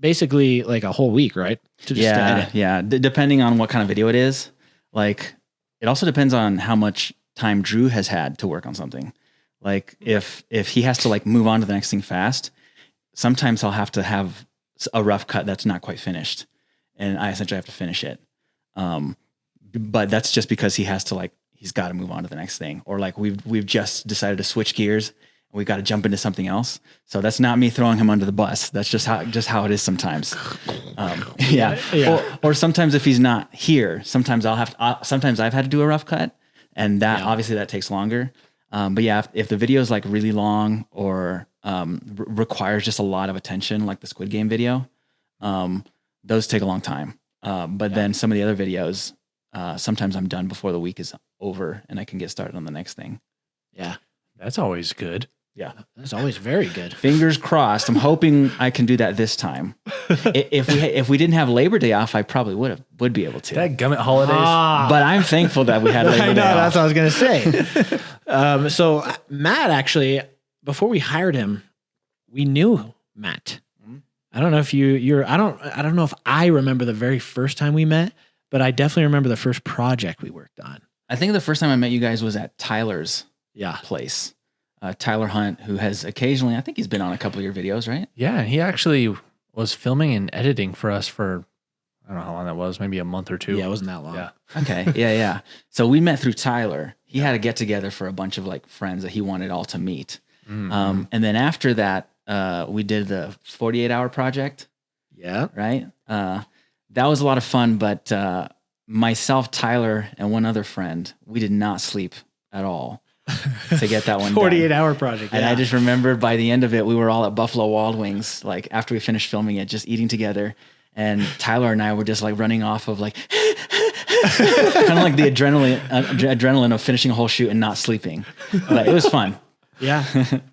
basically like a whole week, right? To just to edit. Yeah. Depending on what kind of video it is, like it also depends on how much time Drew has had to work on something. Like if he has to like move on to the next thing fast, sometimes I'll have to have a rough cut that's not quite finished, and I essentially have to finish it. But that's just because he has to he's got to move on to the next thing, or like we've just decided to switch gears. We got to jump into something else. So that's not me throwing him under the bus. That's just how it is sometimes. Yeah. Or sometimes if he's not here, sometimes sometimes I've had to do a rough cut, and that obviously that takes longer. But yeah, if the video is like really long or requires just a lot of attention, like the Squid Game video, those take a long time. But then some of the other videos, sometimes I'm done before the week is over and I can get started on the next thing. Yeah. That's always good. Yeah. That's always very good. Fingers crossed. I'm hoping I can do that this time. If we didn't have Labor Day off, I probably would be able to. That gummit holidays. But I'm thankful that we had Labor I know, Day off. that's what I was going to say. So Matt, actually, before we hired him, we knew Matt. I don't know if I don't know if I remember the very first time we met, but I definitely remember the first project we worked on. I think the first time I met you guys was at Tyler's Yeah. place. Tyler Hunt, who has occasionally, I think he's been on a couple of your videos, right? Yeah, and he actually was filming and editing for us for, I don't know how long that was, maybe a month or two. Yeah, it wasn't that long. Yeah. Okay. Yeah. So we met through Tyler. He had a get together for a bunch of like friends that he wanted all to meet. And then after that, we did the 48-hour project. Yeah. Right. That was a lot of fun, but myself, Tyler, and one other friend, we did not sleep at all to get that one 48-hour project. And yeah. I just remember by the end of it, we were all at Buffalo Wild Wings, like after we finished filming it, just eating together. And Tyler and I were just like running off of like, kind of like the adrenaline of finishing a whole shoot and not sleeping. But it was fun. Yeah.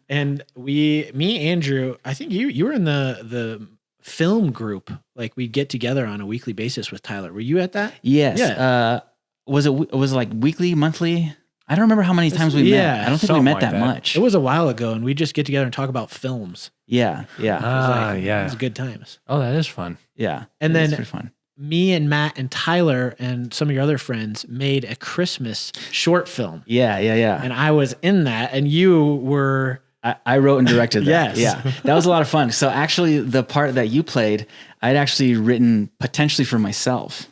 And me, Andrew, I think you were in the film group. Like we'd get together on a weekly basis with Tyler. Were you at that? Yes. Yeah. Was it like weekly, monthly? I don't remember how many times we met. I don't think we met that much. It was a while ago, and we just get together and talk about films. Yeah. It was good times. Oh, that is fun. Yeah. And It's then pretty fun. me and Matt and Tyler and some of your other friends made a Christmas short film. Yeah. And I was in that, and you were... I wrote and directed that. Yes. Yeah. That was a lot of fun. So actually the part that you played, I'd actually written potentially for myself.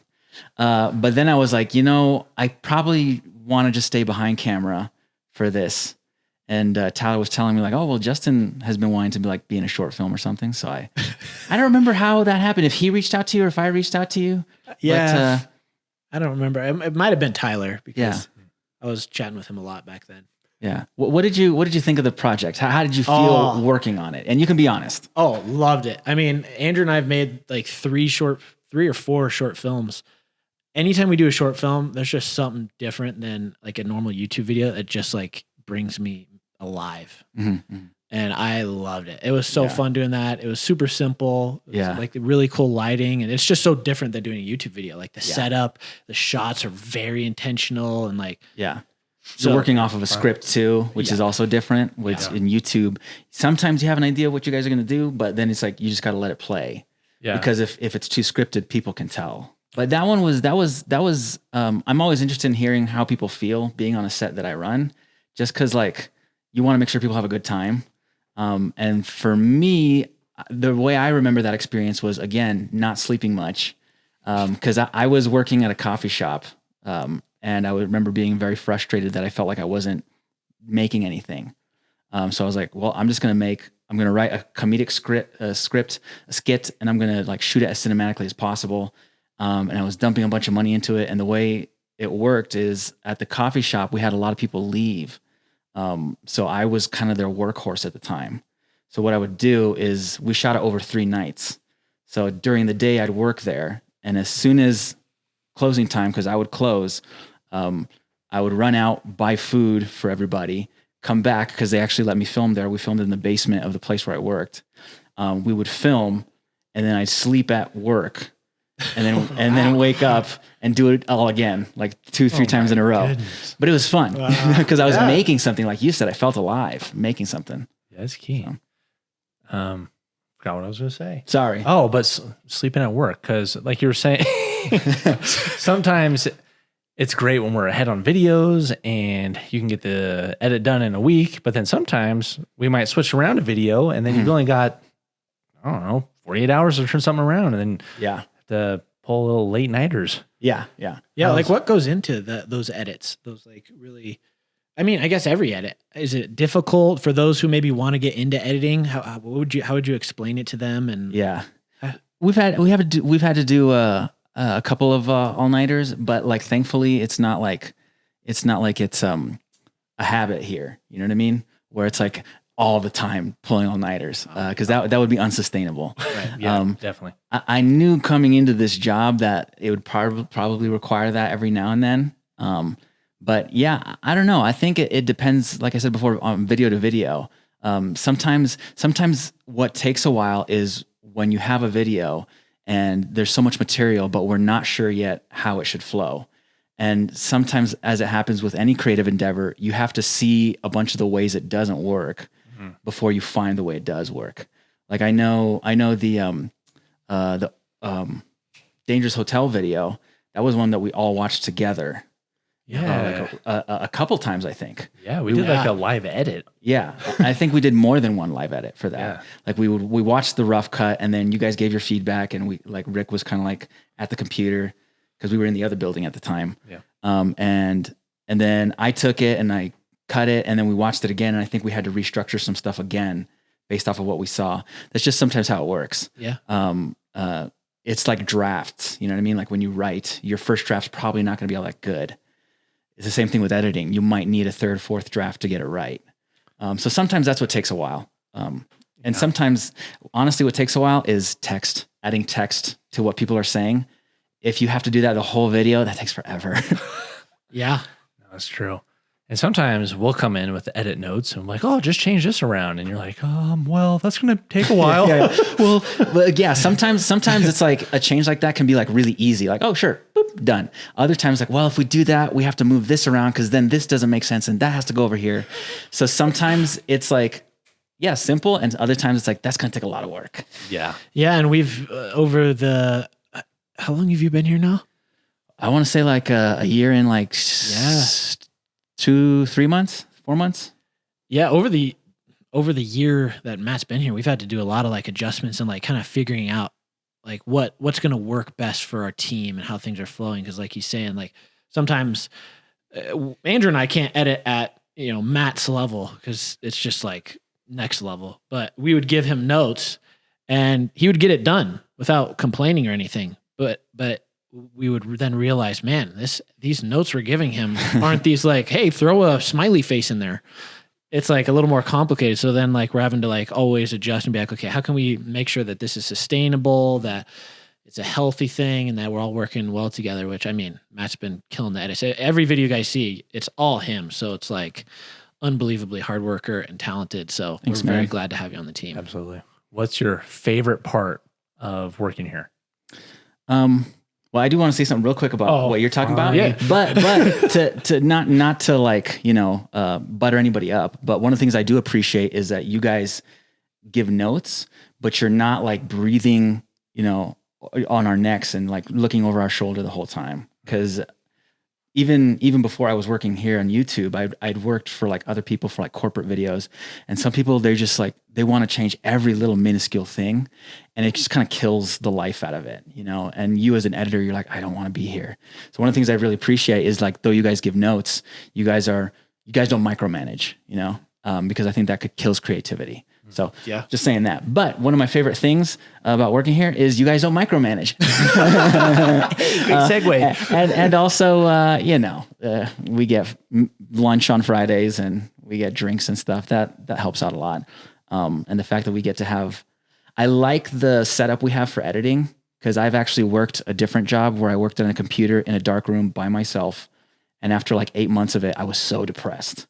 But then I was like, I probably want to just stay behind camera for this. And Tyler was telling me like, oh, well, Justin has been wanting to be in a short film or something. So I don't remember how that happened. If he reached out to you or if I reached out to you. Yeah. But, I don't remember. It might've been Tyler because Yeah. I was chatting with him a lot back then. Yeah. What did you think of the project? How did you feel working on it? And you can be honest. Oh, loved it. I mean, Andrew and I have made like 3 or 4 short films. Anytime we do a short film, there's just something different than like a normal YouTube video. It just like brings me alive. Mm-hmm. And I loved it. It was so fun doing that. It was super simple. It was like really cool lighting. And it's just so different than doing a YouTube video. Like the setup, the shots are very intentional and like, So working off of a script too, which is also different, which in YouTube, sometimes you have an idea of what you guys are going to do, but then it's like, you just got to let it play. Yeah. Because if it's too scripted, people can tell. But that was, I'm always interested in hearing how people feel being on a set that I run, just cause like you want to make sure people have a good time. And for me, the way I remember that experience was again, not sleeping much. Cause I was working at a coffee shop, and I would remember being very frustrated that I felt like I wasn't making anything. So I was like, well, I'm going to write a comedic script, a skit, and I'm going to like shoot it as cinematically as possible. And I was dumping a bunch of money into it. And the way it worked is at the coffee shop, we had a lot of people leave. So I was kind of their workhorse at the time. So what I would do is we shot it over 3 nights. So during the day I'd work there. And as soon as closing time, because I would close, I would run out, buy food for everybody, come back because they actually let me film there. We filmed in the basement of the place where I worked. We would film, and then I'd sleep at work, and then wake up and do it all again, like 2-3 times in a row. Goodness. But it was fun because I was making something, like you said. I felt alive making something. Yeah, that's key. So. Forgot what I was going to say. Sorry. Oh, but sleeping at work, because like you were saying, sometimes it's great when we're ahead on videos and you can get the edit done in a week, but then sometimes we might switch around a video and then you've only got, I don't know, 48 hours to turn something around, and then have to pull little late nighters. Yeah. Like what goes into those edits? Those like really, I mean, I guess every edit, is it difficult for those who maybe want to get into editing? How would you explain it to them? And we've had to do a couple of all-nighters, but like thankfully it's not like it's a habit here. You know what I mean? Where it's like all the time pulling all-nighters, because that would be unsustainable. Right. Yeah, definitely. I knew coming into this job that it would probably require that every now and then. But yeah, I don't know. I think it depends, like I said before, on video to video. Sometimes what takes a while is when you have a video and there's so much material, but we're not sure yet how it should flow. And sometimes, as it happens with any creative endeavor, you have to see a bunch of the ways it doesn't work before you find the way it does work. Like I know the Dangerous Hotel video, that was one that we all watched together. Yeah. like a couple times, I think. Yeah, we did like a live edit. Yeah, I think we did more than one live edit for that. Yeah. Like we watched the rough cut, and then you guys gave your feedback, and we like Rick was kind of like at the computer because we were in the other building at the time. Yeah. And then I took it and I cut it, and then we watched it again, and I think we had to restructure some stuff again based off of what we saw. That's just sometimes how it works. Yeah. It's like drafts. You know what I mean? Like when you write, your first draft's probably not going to be all that good. It's the same thing with editing. You might need a third, fourth draft to get it right. So sometimes that's what takes a while. And sometimes, honestly, what takes a while is text, adding text to what people are saying. If you have to do that the whole video, that takes forever. Yeah. That's true. And sometimes we'll come in with the edit notes and I'm like, oh, just change this around. And you're like, well, that's going to take a while. Well, but yeah, sometimes it's like a change like that can be like really easy. Like, oh, sure, boop, done. Other times like, well, if we do that, we have to move this around because then this doesn't make sense and that has to go over here. So sometimes it's like, yeah, simple. And other times it's like, that's going to take a lot of work. Yeah. Yeah. And we've over the, how long have you been here now? I want to say like a year and like 2-3 months, 4 months. Yeah. Over the year that Matt's been here, we've had to do a lot of like adjustments and like kind of figuring out like what's going to work best for our team and how things are flowing. Cause like he's saying, like sometimes Andrew and I can't edit at, Matt's level cause it's just like next level, but we would give him notes and he would get it done without complaining or anything. But we would then realize, man, these notes we're giving him aren't these like, hey, throw a smiley face in there. It's like a little more complicated. So then like we're having to like always adjust and be like, okay, how can we make sure that this is sustainable, that it's a healthy thing and that we're all working well together, which I mean, Matt's been killing the edits. Every video you guys see, it's all him. So it's like unbelievably hard worker and talented. So we're very glad to have you on the team. Absolutely. What's your favorite part of working here? Well, I do want to say something real quick about what you're talking about. Yeah. But to not to like, butter anybody up. But one of the things I do appreciate is that you guys give notes, but you're not like breathing, on our necks and like looking over our shoulder the whole time. Cause even before I was working here on YouTube, I'd worked for like other people for like corporate videos. And some people, they're just like, they want to change every little minuscule thing. And it just kind of kills the life out of it, and you as an editor, you're like, I don't want to be here. So one of the things I really appreciate is like, though you guys give notes, you guys don't micromanage, because I think that kills creativity. So yeah, just saying that. But one of my favorite things about working here is you guys don't micromanage. Big segue. And also, we get lunch on Fridays and we get drinks and stuff. That helps out a lot. And the fact that we get to have, I like the setup we have for editing because I've actually worked a different job where I worked on a computer in a dark room by myself. And after like 8 months of it, I was so depressed.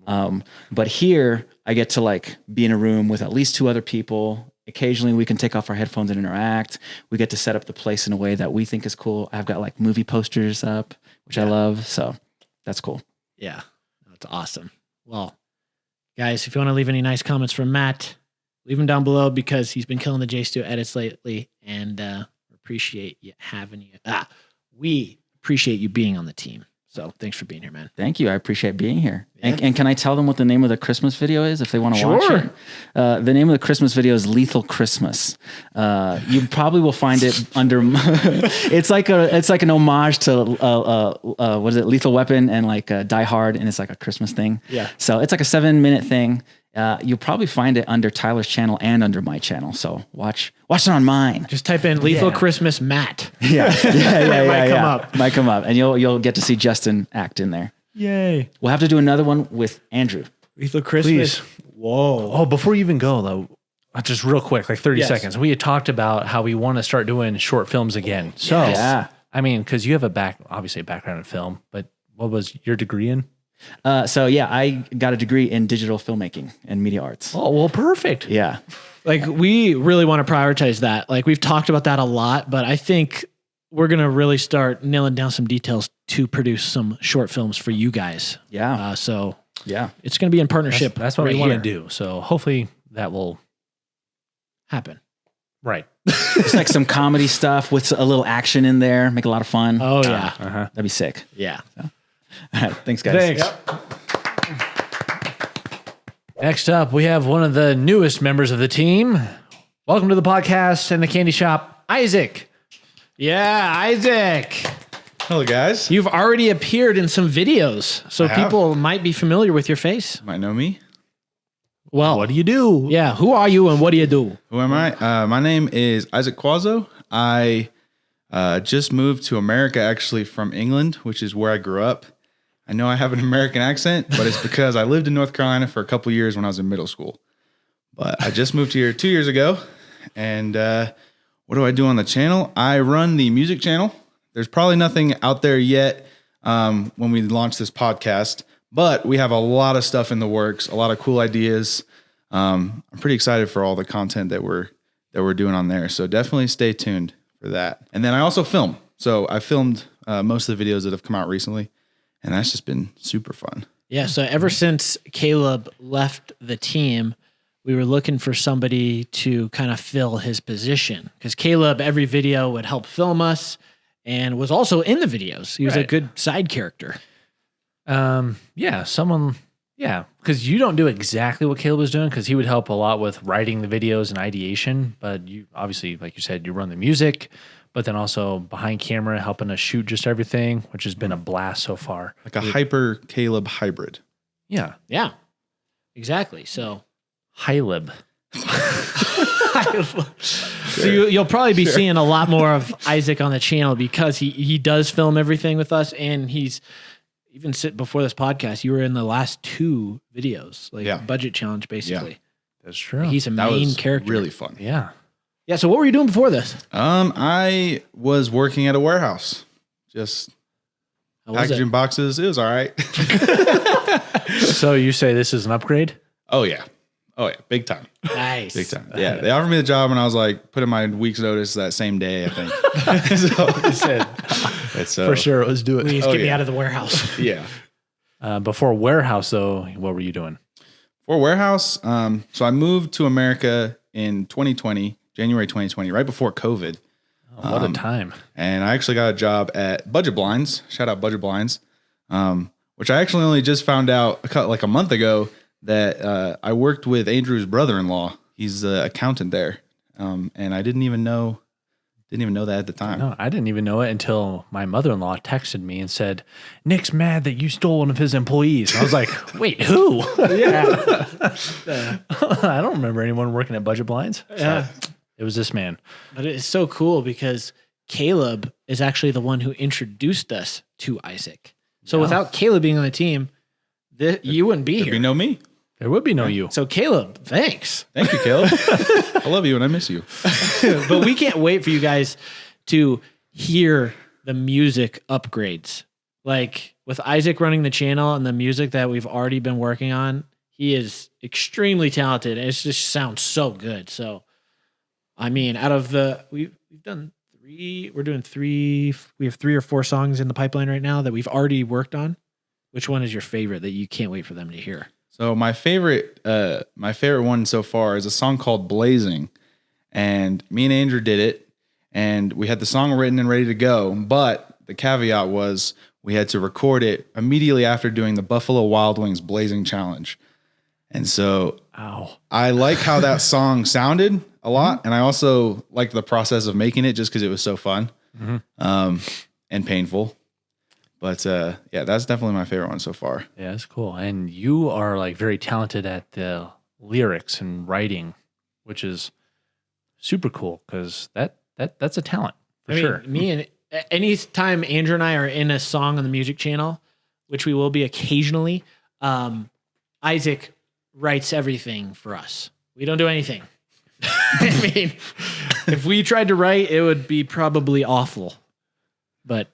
But here I get to like be in a room with at least 2 other people. Occasionally we can take off our headphones and interact. We get to set up the place in a way that we think is cool. I've got like movie posters up, which I love. So that's cool. Yeah, that's awesome. Well, guys, if you want to leave any nice comments from Matt, leave them down below because he's been killing the JSTU edits lately and appreciate you having you. We appreciate you being on the team. So thanks for being here, man. Thank you. I appreciate being here. Yeah. And can I tell them what the name of the Christmas video is if they want to watch it? The name of the Christmas video is Lethal Christmas. You probably will find it under. It's like an homage to what is it? Lethal Weapon and like Die Hard, and it's like a Christmas thing. Yeah. So it's like a 7-minute thing. You'll probably find it under Tyler's channel and under my channel. So watch it on mine. Just type in Lethal Christmas Matt. Yeah. Might come up. And you'll get to see Justin act in there. Yay. We'll have to do another one with Andrew. Lethal Christmas. Please. Whoa. Oh, before you even go though, just real quick, like 30 seconds. We had talked about how we want to start doing short films again. So, I mean, because you have obviously a background in film, but what was your degree in? I got a degree in digital filmmaking and media arts. Oh, well, perfect. Yeah. Like we really want to prioritize that. Like we've talked about that a lot, but I think we're going to really start nailing down some details to produce some short films for you guys. Yeah. It's going to be in partnership. That's what we want to do. So hopefully that will happen. Right. It's like some comedy stuff with a little action in there. Make a lot of fun. Oh yeah. That'd be sick. Yeah. Thanks, guys. Next up, we have one of the newest members of the team. Welcome to the podcast and the candy shop, Isaac. Yeah, Isaac. Hello, guys. You've already appeared in some videos, so people might be familiar with your face. Might know me. Well, What do you do? yeah, who are you and what do you do? Who am I? My name is Isaac Quazzo. I just moved to America, actually, from England, which is where I grew up. I know I have an American accent, but it's because I lived in North Carolina for a couple years when I was in middle school. But I just moved here 2 years ago. And what do I do on the channel? I run the music channel. There's probably nothing out there yet when we launch this podcast, but we have a lot of stuff in the works, a lot of cool ideas. I'm pretty excited for all the content that we're doing on there. So definitely stay tuned for that. And then I also film. So I filmed most of the videos that have come out recently. And that's just been super fun. Yeah, so ever since Caleb left the team, we were looking for somebody to kind of fill his position because Caleb, every video would help film us and was also in the videos. He was a good side character. Because you don't do exactly what Caleb was doing because he would help a lot with writing the videos and ideation. But you obviously, like you said, you run the music, but then also behind camera helping us shoot just everything, which has been a blast so far. Like a hyper Caleb hybrid. Yeah. Yeah, exactly. So, Hylib. so you'll probably be seeing a lot more of Isaac on the channel because he does film everything with us, and he's even before this podcast. You were in the last 2 videos, budget challenge, basically. Yeah. That's true. He's a main character. Really fun. Yeah. Yeah. So what were you doing before this? I was working at a warehouse, just How was packaging it? boxes. It was all right. So you say this is an upgrade? Oh yeah, big time, Nice. big time. Yeah, they offered me the job, and I was like, put in my week's notice that same day, I think. So He said, it's for sure, let's do it. Please Oh, get me yeah. out of the warehouse. Yeah. Before warehouse, though, what were you doing? For warehouse, so I moved to America in 2020, January 2020, right before COVID. Oh, what a time. And I actually got a job at Budget Blinds. Shout out Budget Blinds, which I actually only just found out like a month ago that I worked with Andrew's brother-in-law. He's the accountant there, and I didn't even know that at the time. No, I didn't even know it until my mother-in-law texted me and said, Nick's mad that you stole one of his employees. I was like, wait, who? Yeah. I don't remember anyone working at Budget Blinds. Yeah. It was this man. But it's so cool because Caleb is actually the one who introduced us to Isaac. So without Caleb being on the team, you wouldn't be There'd here. be no me. There would be no you. So Caleb, thanks. Thank you, Caleb. I love you and I miss you. But we can't wait for you guys to hear the music upgrades. Like with Isaac running the channel and the music that we've already been working on, he is extremely talented. It just sounds so good. So, I mean, out of we've done 3, we're doing 3, we have 3 or 4 songs in the pipeline right now that we've already worked on. Which one is your favorite that you can't wait for them to hear? So my favorite one so far is a song called Blazing. And me and Andrew did it. And we had the song written and ready to go. But the caveat was we had to record it immediately after doing the Buffalo Wild Wings Blazing Challenge. And so I like how that song sounded a lot. And I also liked the process of making it just because it was so fun and painful. But yeah, that's definitely my favorite one so far. Yeah, that's cool. And you are like very talented at the lyrics and writing, which is super cool because that's a talent for sure. Me and anytime Andrew and I are in a song on the music channel, which we will be occasionally, Isaac writes everything for us. We don't do anything. I mean, if we tried to write, it would be probably awful. But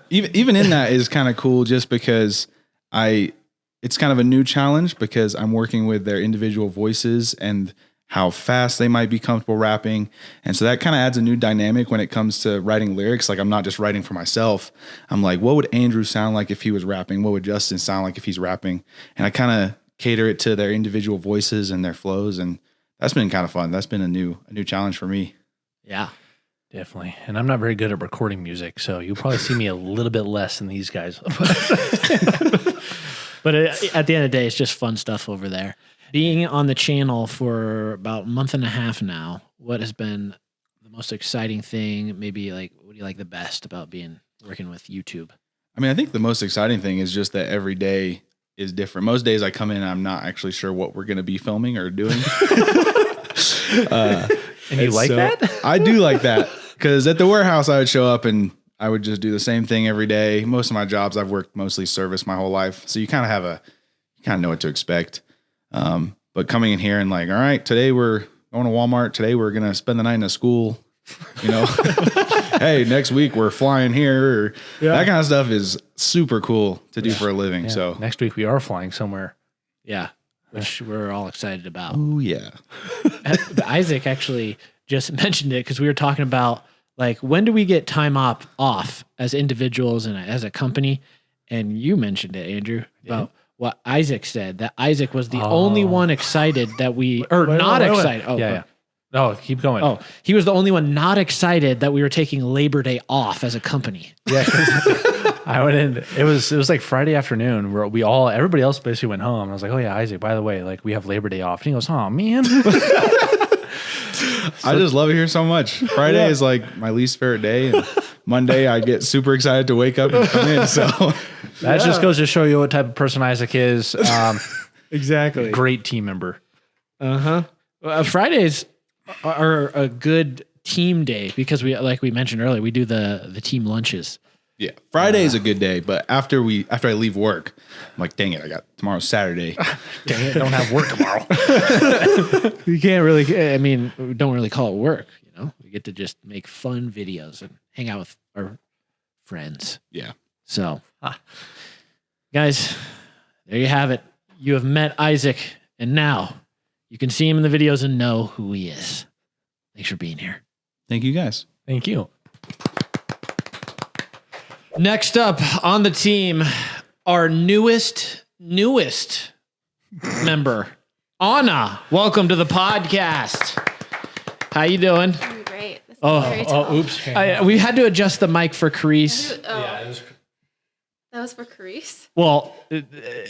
even in that is kind of cool just because it's kind of a new challenge because I'm working with their individual voices and how fast they might be comfortable rapping. And so that kind of adds a new dynamic when it comes to writing lyrics. Like I'm not just writing for myself. I'm like, what would Andrew sound like if he was rapping? What would Dustin sound like if he's rapping? And I kind of cater it to their individual voices and their flows. And that's been kind of fun. That's been a new challenge for me. yeah. Definitely. And I'm not very good at recording music, so you'll probably see me a little bit less than these guys. But at the end of the day, it's just fun stuff over there. Being on the channel for about a month and a half now, what has been the most exciting thing? Maybe like, what do you like the best about working with YouTube? I mean, I think the most exciting thing is just that every day is different. Most days I come in and I'm not actually sure what we're going to be filming or doing. And you like that? I do like that, because at the warehouse I would show up and I would just do the same thing every day. Most of my jobs, I've worked mostly service my whole life, so you kind of know what to expect. But coming in here and like, all right, today we're going to Walmart. Today we're gonna spend the night in a school. You know, hey, next week we're flying here. Or that kind of stuff is super cool to do for a living. Yeah. So next week we are flying somewhere. Yeah, which we're all excited about. oh yeah. Isaac actually just mentioned it because we were talking about like, when do we get time off as individuals and as a company? And you mentioned it, Andrew, about what Isaac said, that Isaac was the only one excited that excited. Oh, yeah. No, keep going. Oh, he was the only one not excited that we were taking Labor Day off as a company. Yeah, I went in. It was like Friday afternoon where everybody else basically went home. And I was like, oh yeah, Isaac, by the way, like we have Labor Day off. And he goes, oh man. I just love it here so much. Friday is like my least favorite day, and Monday I get super excited to wake up and come in. So that just goes to show you what type of person Isaac is. Exactly. Great team member. Fridays are a good team day because like we mentioned earlier, we do the team lunches. yeah, Friday is a good day, but after I leave work, I'm like, dang it, tomorrow's Saturday. Dang it, don't have work tomorrow. You can't really, I mean, we don't really call it work, you know? We get to just make fun videos and hang out with our friends. Yeah. So, guys, there you have it. You have met Isaac, and now you can see him in the videos and know who he is. Thanks for being here. Thank you guys. Thank you. Next up on the team, our newest member, Anna. Welcome to the podcast. How you doing? I'm great. This is very tough. Oops. We had to adjust the mic for Caresse. That was for Caresse. Well,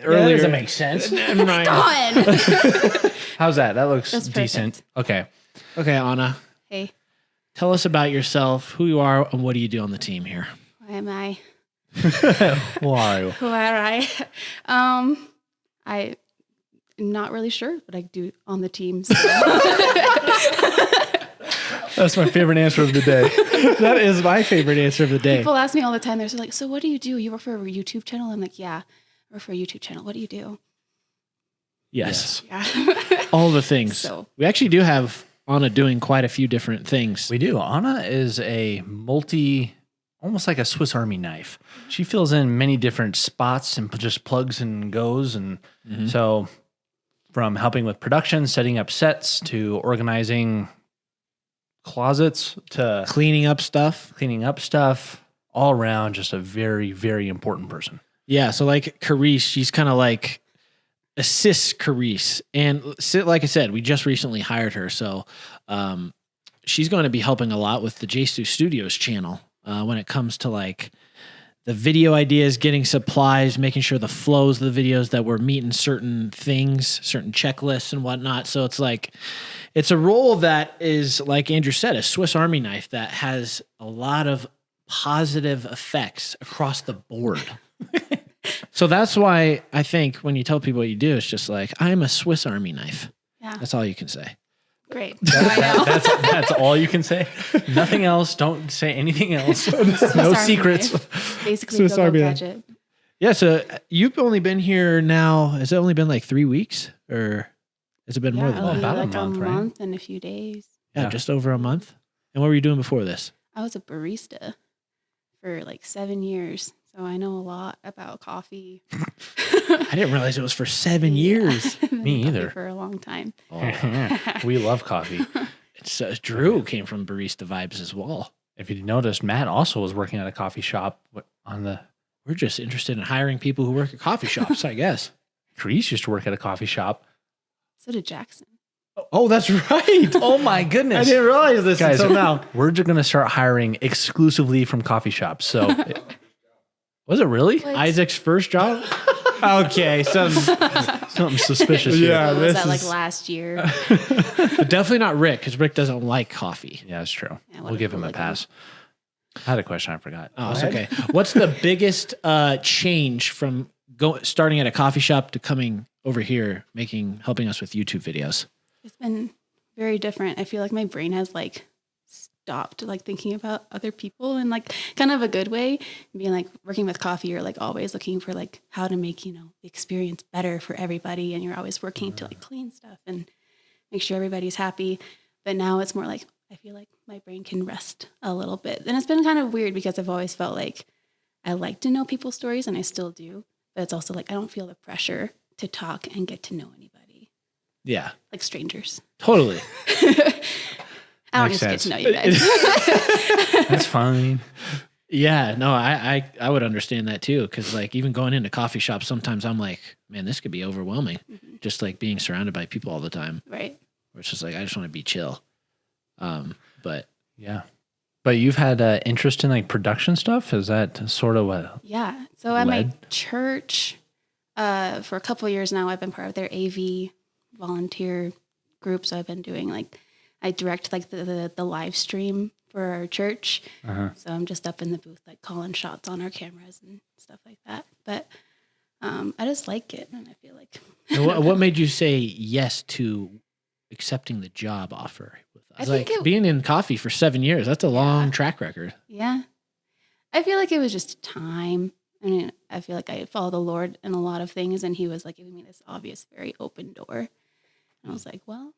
earlier doesn't make sense. Right. Gone. How's that? That looks That's decent. Okay. Okay, Anna, Hey, tell us about yourself, who you are, and what do you do on the team here? why am I? Who are you? Who are I? I'm not really sure what I do on the team. So. That's my favorite answer of the day. That is my favorite answer of the day. People ask me all the time. They're like, "So what do you do? You work for a YouTube channel?" I'm like, "Yeah, I work for a YouTube channel. What do you do?" Yes. Yeah. All the things. So- We actually do have Anna doing quite a few different things. We do. Anna is almost like a Swiss Army knife. She fills in many different spots and just plugs and goes. And so from helping with production, setting up sets, to organizing closets, to Cleaning up stuff. all around, just a very, very important person. Yeah, so like Caresse, she's kind of like assists Caresse. And like I said, we just recently hired her. So she's going to be helping a lot with the JStuStudios channel when it comes to like the video ideas, getting supplies, making sure the flows of the videos that we're meeting certain things, certain checklists and whatnot. So it's like, it's a role that is, like Andrew said, a Swiss Army knife that has a lot of positive effects across the board. So that's why I think when you tell people what you do, it's just like, I'm a Swiss Army knife. Yeah. That's all you can say. Great. I know. That's all you can say. Nothing else. Don't say anything else. No Army secrets. knife. Basically, Swiss go Army knife. gadget. Yeah, so you've only been here now, has it only been like 3 weeks? Or has it been more than it'll that? be About a like month, a right? month and a few days. Yeah, just over a month. And what were you doing before this? I was a barista for like 7 years, so I know a lot about coffee. I didn't realize it was for 7 years. Me either. For a long time. We love coffee. It's, Drew came from barista vibes as well. If you noticed, Matt also was working at a coffee shop on the. We're just interested in hiring people who work at coffee shops, I guess. Caresse used to work at a coffee shop. So did Jackson. Oh, that's right. Oh my I goodness. didn't realize this Guys, until now. we're just going to start hiring exclusively from coffee shops. So was it really? Isaac's first job? Okay, so Something suspicious here. Yeah. What was this that like is- last year? but definitely not Rick, because Rick doesn't like coffee. Yeah, that's true. Yeah, We'll give him a like pass. I had a question I forgot. Oh, it's okay. What's the biggest change from starting at a coffee shop to coming over here, helping us with YouTube videos? It's been very different. I feel like my brain has like stopped like thinking about other people in like kind of a good way. Being like working with coffee, you're like always looking for like how to make, the experience better for everybody. And you're always working to like clean stuff and make sure everybody's happy. But now it's more like, I feel like my brain can rest a little bit. And it's been kind of weird because I've always felt like I like to know people's stories and I still do. But it's also like, I don't feel the pressure to talk and get to know anybody. Yeah, Like strangers. totally. I don't Makes need to get sense. to know you guys. That's fine. Yeah, no, I would understand that too. Because like even going into coffee shops, sometimes I'm like, man, this could be overwhelming. Just like being surrounded by people all the time. Right. Where it's just like I just want to be chill. But Yeah. But you've had interest in like production stuff? Is that sort of what? Yeah. So at my Led? church, for a couple of years now, I've been part of their AV volunteer group. So I've been doing like, I direct like the live stream for our church. So I'm just up in the booth, like calling shots on our cameras and stuff like that. But I just like it. And I feel like, what made you say yes to accepting the job offer with us? I think Like it- being in coffee for 7 years, that's a long track record. yeah, I feel like it was just time. I mean, I feel like I follow the Lord in a lot of things, and He was like giving me this obvious, very open door. And I was like, well,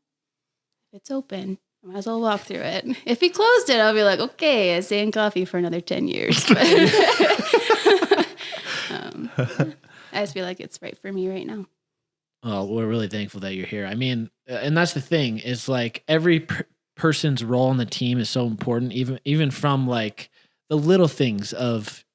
if it's open, I might as well walk through it. If He closed it, I'll be like, okay, I stay in coffee for another 10 years. But I just feel like it's right for me right now. Oh, we're really thankful that you're here. I mean, and that's the thing is like every person's role on the team is so important, even from like the little things of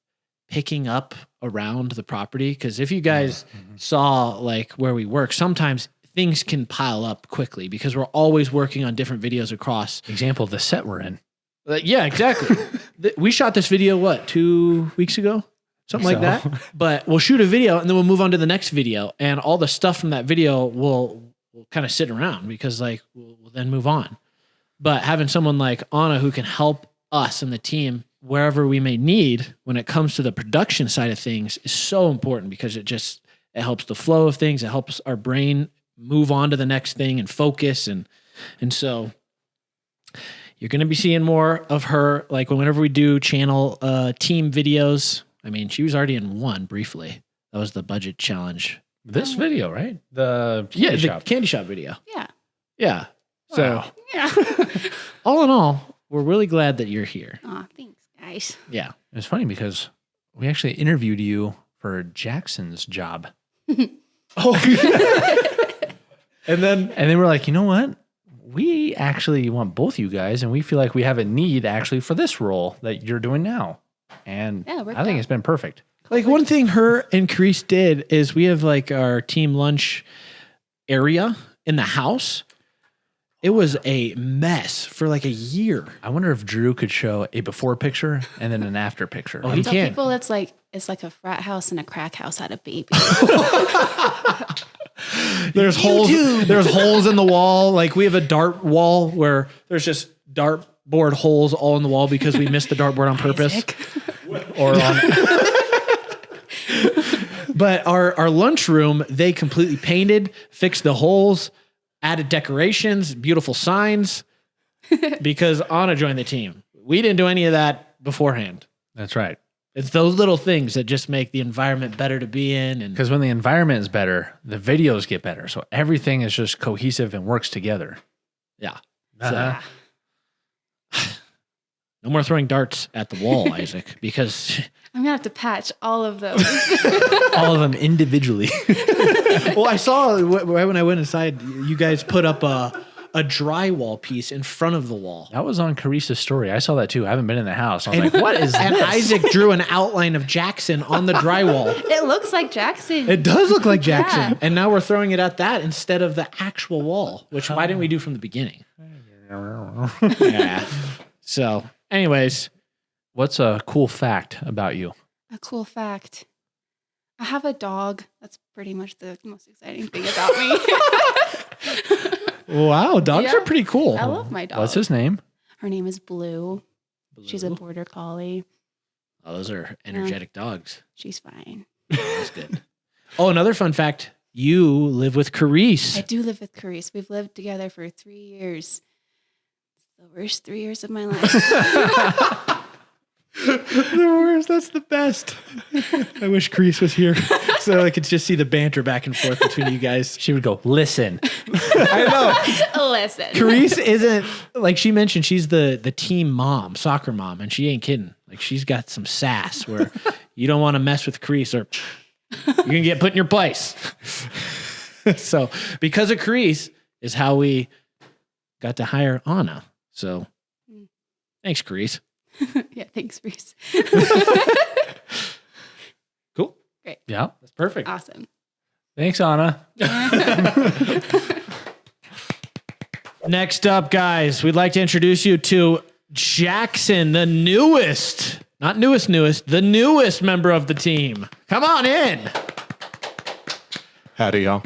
picking up around the property. Because if you guys saw like where we work, sometimes things can pile up quickly because we're always working on different videos across. Example, the set we're in. Yeah, exactly. We shot this video, 2 weeks ago? Something like So. that. But we'll shoot a video and then we'll move on to the next video. And all the stuff from that video will kind of sit around because like we'll then move on. But having someone like Anna who can help us and the team wherever we may need when it comes to the production side of things is so important because it helps the flow of things. It helps our brain move on to the next thing and focus. And so you're going to be seeing more of her, like whenever we do channel team videos. I mean, she was already in one briefly. That was the budget challenge. This video, right? The Yeah, candy the shop. candy shop video. Yeah. Yeah. So Yeah. all in all, we're really glad that you're here. Aw, thanks, guys. Yeah. It's funny because we actually interviewed you for Jackson's job. And then And then we're like, you know what? We actually want both you guys, and we feel like we have a need actually for this role that you're doing now. And Yeah, it worked I think out. it's been perfect. like one thing her and Caresse did is we have like our team lunch area in the house. It was a mess for like a year. I wonder if Drew could show a before picture and then an after picture. Oh, he Tell can. people it's like a frat house and a crack house had a baby. There's holes. There's holes in the wall. Like we have a dart wall where there's just dartboard holes all in the wall because we missed the dartboard on purpose. Isaac. Or on. But our lunchroom, they completely painted, fixed the holes, added decorations, beautiful signs, because Anna joined the team. We didn't do any of that beforehand. That's right. It's those little things that just make the environment better to be in. And Because when the environment is better, the videos get better. So everything is just cohesive and works together. yeah. Uh-huh. No more throwing darts at the wall, Isaac, because I'm gonna have to patch all of those. All of them individually. well, I saw right when I went inside, you guys put up a a drywall piece in front of the wall. That was on Caresse's story. I saw that too. I haven't been in the house. I was like, what is And this? Isaac drew an outline of Jackson on the drywall. It looks like Jackson. It does look like Jackson. Yeah. And now we're throwing it at that instead of the actual wall, which why didn't we do from the beginning? Yeah. So, anyways, What's a cool fact about you? A cool fact. I have a dog. That's pretty much the most exciting thing about me. wow, dogs Yeah. are pretty cool. I love my dog. What's his name? Her name is Blue. She's a border collie. Oh, those are energetic dogs. She's fine. That's good. Oh, another fun fact. You live with Caresse. I do live with Caresse. We've lived together for 3 years. It's the worst 3 years of my life. The worst. That's the best. I wish Caresse was here so I could just see the banter back and forth between you guys. She would go, listen. I know. Listen. Caresse isn't, like she mentioned, she's the team mom, soccer mom, and she ain't kidding. Like she's got some sass where you don't want to mess with Caresse or you're going to get put in your place. So because of Caresse is how we got to hire Anna. So thanks, Caresse. Yeah, thanks, Bruce. Cool. Yeah. That's perfect. Awesome. Thanks, Anna. Next up, guys, we'd like to introduce you to Jackson, the newest, not newest, the newest member of the team. Come on in. Howdy, y'all.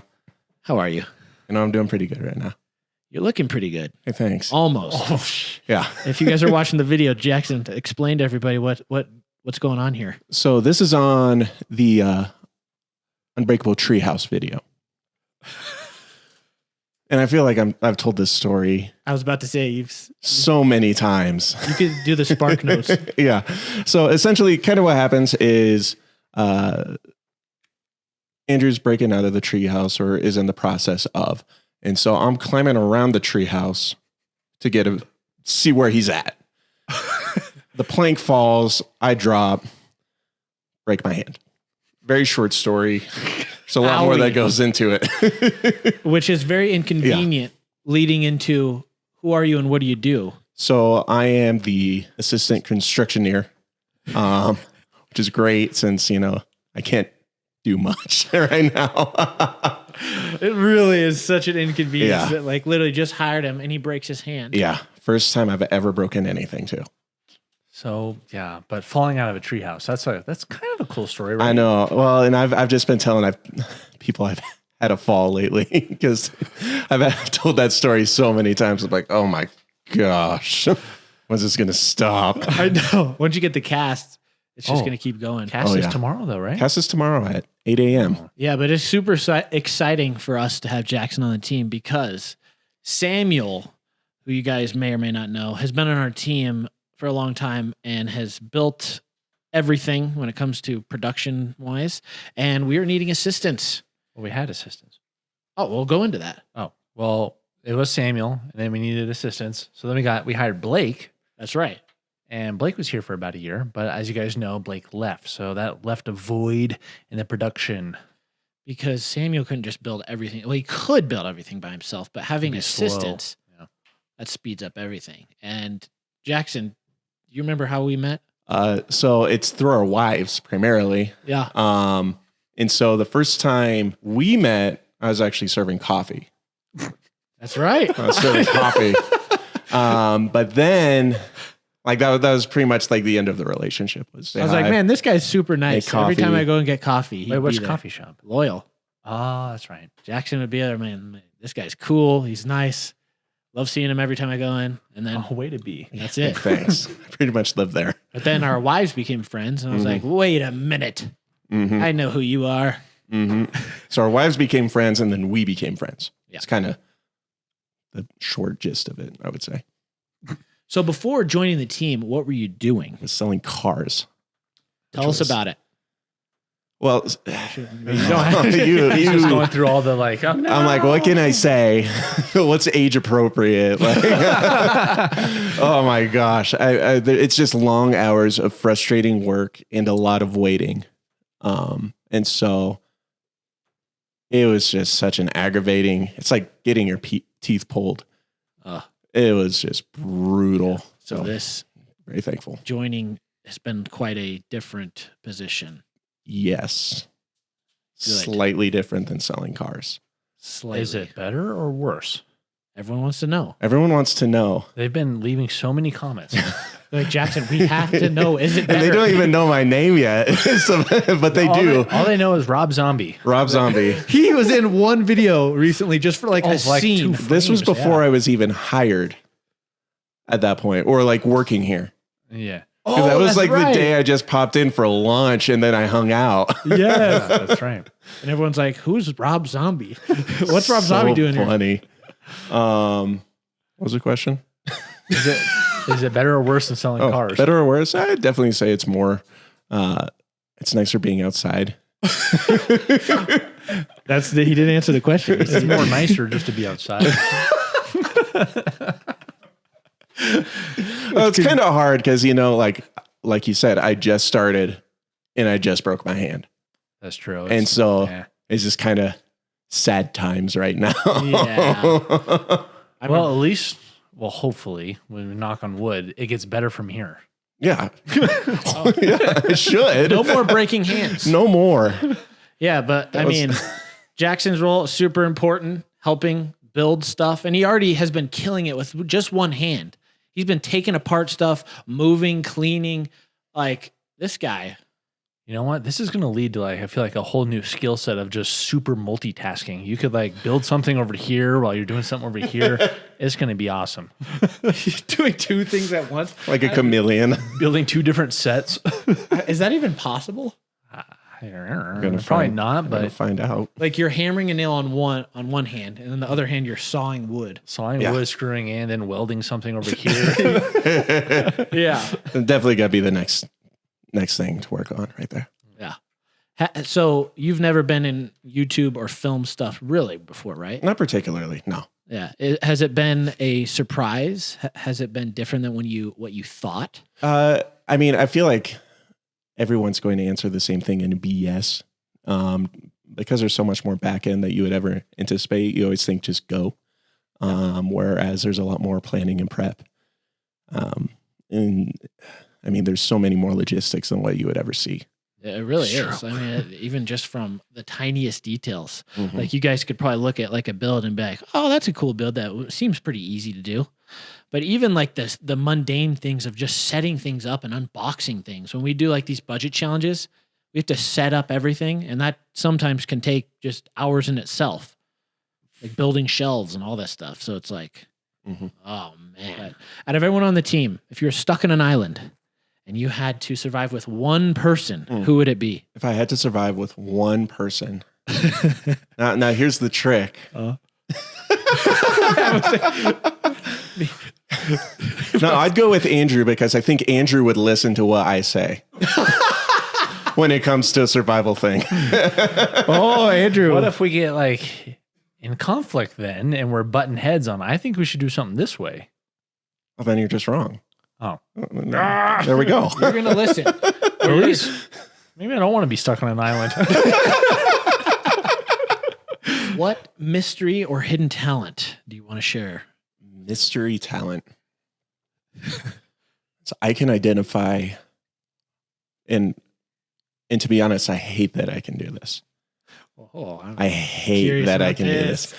How are you? You know, I'm doing pretty good right now. You're looking pretty good. Hey, thanks. Almost. Yeah. If you guys are watching the video, Jackson, explain to everybody what's going on here. So this is on the Unbreakable Treehouse video. And I feel like I've told this story I was about to say you so many times. could do the spark notes. Yeah. So essentially kind of what happens is Andrew's breaking out of the treehouse or is in the process of. And so I'm climbing around the treehouse to see where he's at. The plank falls, I drop, break my hand. Very short story. There's a lot more that goes into it. Which is very inconvenient leading into who are you and what do you do? So I am the assistant constructioneer, which is great since, I can't do much right now. It really is such an inconvenience Yeah. that like literally just hired him and he breaks his hand. Yeah. First time I've ever broken anything too. So, yeah, but falling out of a treehouse, that's kind of a cool story, right? I know. Well, and I've just been telling people I've had a fall lately because I've told that story so many times. I'm like, oh my gosh, when's this going to stop? I know. Once you get the cast, it's just going to keep going. Cast Oh, is yeah. tomorrow, though, right? Cast is tomorrow at 8 a.m. Yeah, but it's super exciting for us to have Jackson on the team because Samuel, who you guys may or may not know, has been on our team for a long time and has built everything when it comes to production wise. And we are needing assistance. Well, we had assistants. Oh, we'll go into that. Oh, well, it was Samuel, and then we needed assistants. So then we hired Blake, That's right. and Blake was here for about a year. But as you guys know, Blake left. So that left a void in the production. Because Samuel couldn't just build everything. Well, he could build everything by himself, but having It'd be slow. assistants, that speeds up everything. And Jackson, you remember how we met? So it's through our wives primarily. Yeah. And so the first time we met, I was actually serving coffee. That's right. I was serving coffee. But then, like that was pretty much like the end of the relationship. I was like, man, this guy's super nice. Every time I go and get coffee, he'd Wait, which be there. coffee shop? Loyal. Oh, that's right. Jackson would be there, man. This guy's cool. He's nice. Love seeing him every time I go in. And then Oh, way to be. that's it. Thanks. I pretty much lived there. But then our wives became friends. And I was like, wait a minute. Mm-hmm. I know who you are. Mm-hmm. So our wives became friends, and then we became friends. Yeah. It's kind of the short gist of it, I would say. So before joining the team, what were you doing? I was selling cars. Tell us about it. Well, You Just going through all the like, oh, no. I'm like, what can I say? What's age appropriate? Like, oh my gosh. It's just long hours of frustrating work and a lot of waiting. And so it was just such an aggravating, it's like getting your teeth pulled. It was just brutal. So this very thankful. joining has been quite a different position. Yes. Good. Slightly different than selling cars. Slightly. Is it better or worse? Everyone wants to know. Everyone wants to know. They've been leaving so many comments. Like, Jackson, we have to know. Is it better? And they don't even know my name yet, so, but they do. All they know is Rob Zombie. Rob Zombie. He was in one video recently just for like a scene. This was before I was even hired at that point, or like working here. Yeah. Oh, that was like the day I just popped in for lunch and then I hung out. Yeah, that's right. And everyone's like, "Who's Rob Zombie? What's Rob Zombie doing here?" Funny. What was the question? Is it better or worse than selling cars? Better or worse? I'd definitely say it's more. It's nicer being outside. He didn't answer the question. It's more nicer just to be outside. Well, it's kind of hard because, you know, like you said, I just started and I just broke my hand. That's true. And so it's just kind of sad times right now. Yeah. Well, at least, hopefully, when we knock on wood, it gets better from here. Yeah. Yeah, it should. No more breaking hands. No more. Yeah, but I mean, Jackson's role is super important, helping build stuff. And he already has been killing it with just one hand. He's been taking apart stuff, moving, cleaning. Like, this guy. You know what? This is going to lead to, like, I feel like a whole new skill set of just super multitasking. You could, like, build something over here while you're doing something over here. It's going to be awesome. He's doing two things at once. Like a chameleon. Building two different sets. Is that even possible? Probably not, but find out. Like, you're hammering a nail on one hand, and then the other hand you're sawing wood. Sawing wood, screwing in, then welding something over here. Yeah. Definitely got to be the next thing to work on right there. Yeah. So you've never been in YouTube or film stuff really before, right? Not particularly, no. Yeah. Has it been a surprise? Has it been different than what you thought? I mean, I feel like everyone's going to answer the same thing and be yes. Because there's so much more back end that you would ever anticipate. You always think just go. Whereas there's a lot more planning and prep. And I mean, there's so many more logistics than what you would ever see. It really is. I mean, even just from the tiniest details, Mm-hmm. like you guys could probably look at like a build and be like, "Oh, that's a cool build. That seems pretty easy to do." But even like the mundane things of just setting things up and unboxing things. When we do like these budget challenges, we have to set up everything, and that sometimes can take just hours in itself, like building shelves and all that stuff. So it's like, oh man! Out of everyone on the team, if you're stuck in an island and you had to survive with one person, who would it be? If I had to survive with one person. Now here's the trick. No, I'd go with Andrew because I think Andrew would listen to what I say when it comes to a survival thing. Oh, Andrew. What if we get like in conflict then and we're butting heads on, I think we should do something this way. Well, then you're just wrong. Oh. There we go. You're going to listen. At least, maybe I don't want to be stuck on an island. What mystery or hidden talent do you want to share? Mystery talent. So I can identify, and to be honest, I hate that I can do this. I hate that I can do this.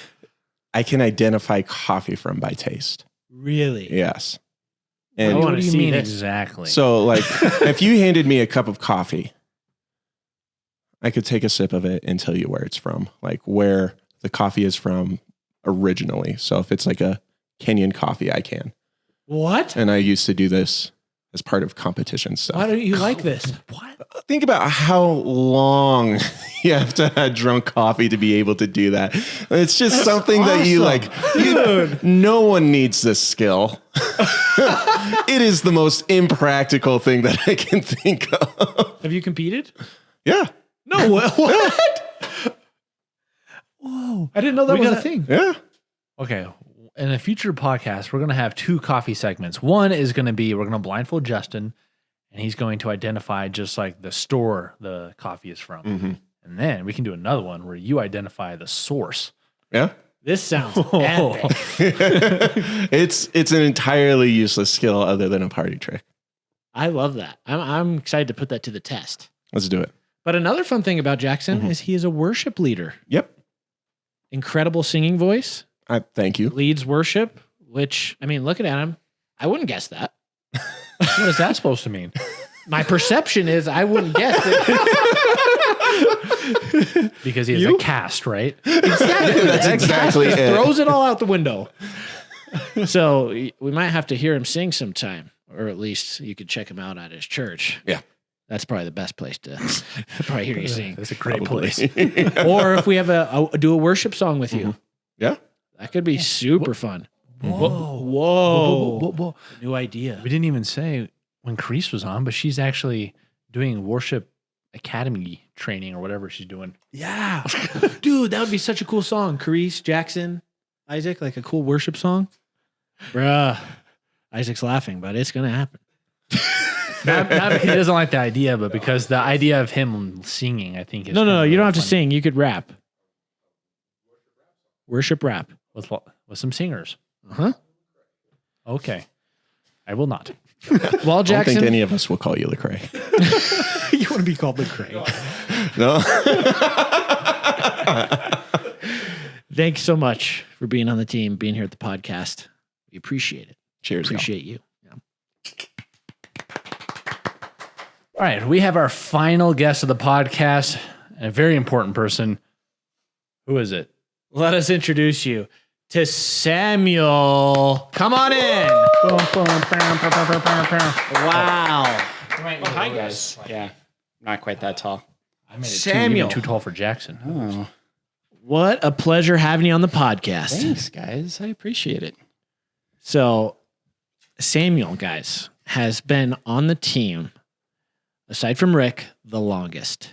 I can identify coffee from by taste. Really? Yes. I And what do you mean this. exactly? so, like, if you handed me a cup of coffee, I could take a sip of it and tell you where it's from, like where the coffee is from originally. So if it's like a Kenyan coffee, I can. What? And I used to do this as part of competition stuff. Why don't you like this? what? Think about how long you have to have drunk coffee to be able to do that. It's just something that you like. No one needs this skill. It is the most impractical thing that I can think of. Have you competed? Yeah. No. What? Whoa. I didn't know that was a thing. Yeah. Okay. In a future podcast, we're going to have two coffee segments. One is going to be, we're going to blindfold Justin, and he's going to identify just like the store the coffee is from. Mm-hmm. And then we can do another one where you identify the source. Yeah. This sounds epic. It's an entirely useless skill other than a party trick. I love that. I'm excited to put that to the test. Let's do it. But another fun thing about Jackson is he is a worship leader. Yep. Incredible singing voice. Thank you. Leads worship, which, I mean, looking at him, I wouldn't guess that. What is that supposed to mean? My perception is I wouldn't guess it. Because he has a cast, right? Exactly. That's exactly it. Throws it all out the window. So we might have to hear him sing sometime, or at least you could check him out at his church. Yeah. That's probably the best place to probably hear you sing. That's a great place. Or if we have do a worship song with you. Yeah. That could be super fun. Whoa. New idea. We didn't even say when Caresse was on, but she's actually doing worship academy training or whatever she's doing. Yeah. Dude, that would be such a cool song. Caresse, Jackson, Isaac, like a cool worship song. Bruh. Isaac's laughing, but it's going to happen. Not because he doesn't like the idea, but because the idea of him singing, I think is No, you don't have to funny. sing. You could rap. Worship rap. with some singers. Uh-huh. Okay. I will not. Well, I don't Jackson, think any of us will call you Lecrae. you want to be called Lecrae. No. Thanks so much for being on the team, being here at the podcast. We appreciate it. Cheers. Appreciate you. Yeah. All right. We have our final guest of the podcast, and a very important person. Who is it? Let us introduce you to Samuel. Come on in. Wow. Hi guys. Yeah, not quite that tall. I made it Samuel. too tall for Jackson. Oh, What a pleasure having you on the podcast. thanks guys. I appreciate it. So, Samuel, guys, has been on the team, aside from Rick, the longest.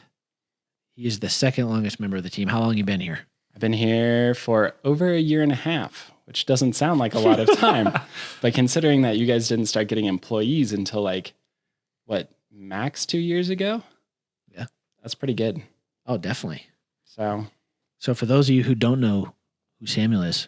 He is the second longest member of the team. How long have you been here? I've been here for over a year and a half, which doesn't sound like a lot of time, but considering that you guys didn't start getting employees until like what, max 2 years ago? Yeah. That's pretty good. Oh, definitely. So So, for those of you who don't know who Samuel is,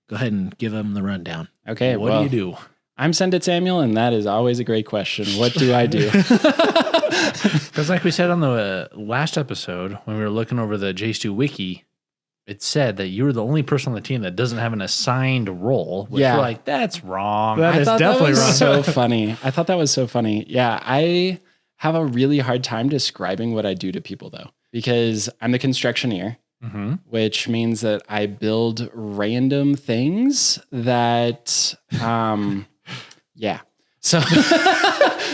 go ahead and give them the rundown. okay, What well, do you do? I'm Send It Samuel, and that is always a great question. What do I do? Because like we said on the last episode, when we were looking over the JSTU wiki, it said that you were the only person on the team that doesn't have an assigned role. Which Yeah. we're like, that's wrong. That is thought definitely that wrong. was so funny. I thought that was so funny. Yeah, I have a really hard time describing what I do to people though, because I'm the constructioneer, which means that I build random things that, yeah. So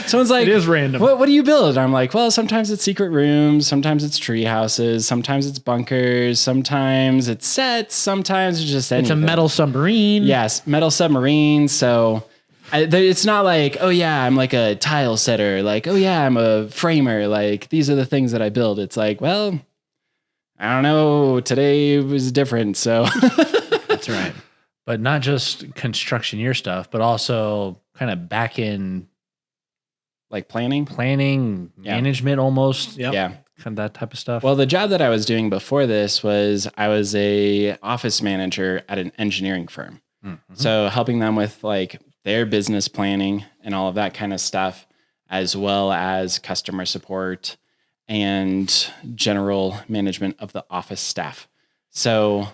someone's like, It is random. What do you build? I'm like, well, sometimes it's secret rooms, sometimes it's tree houses, sometimes it's bunkers, sometimes it's sets, sometimes it's just anything. It's a metal submarine. Yes, metal submarine. So it's not like, oh yeah, I'm like a tile setter. Like, oh yeah, I'm a framer. Like, these are the things that I build. It's like, well, I don't know. Today was different. So That's right. But not just construction year stuff, but also kind of back in like planning. Yeah. management almost. Yep. Yeah. Kind of that type of stuff. Well, the job that I was doing before this was I was a office manager at an engineering firm. So helping them with like their business planning and all of that kind of stuff, as well as customer support and general management of the office staff. So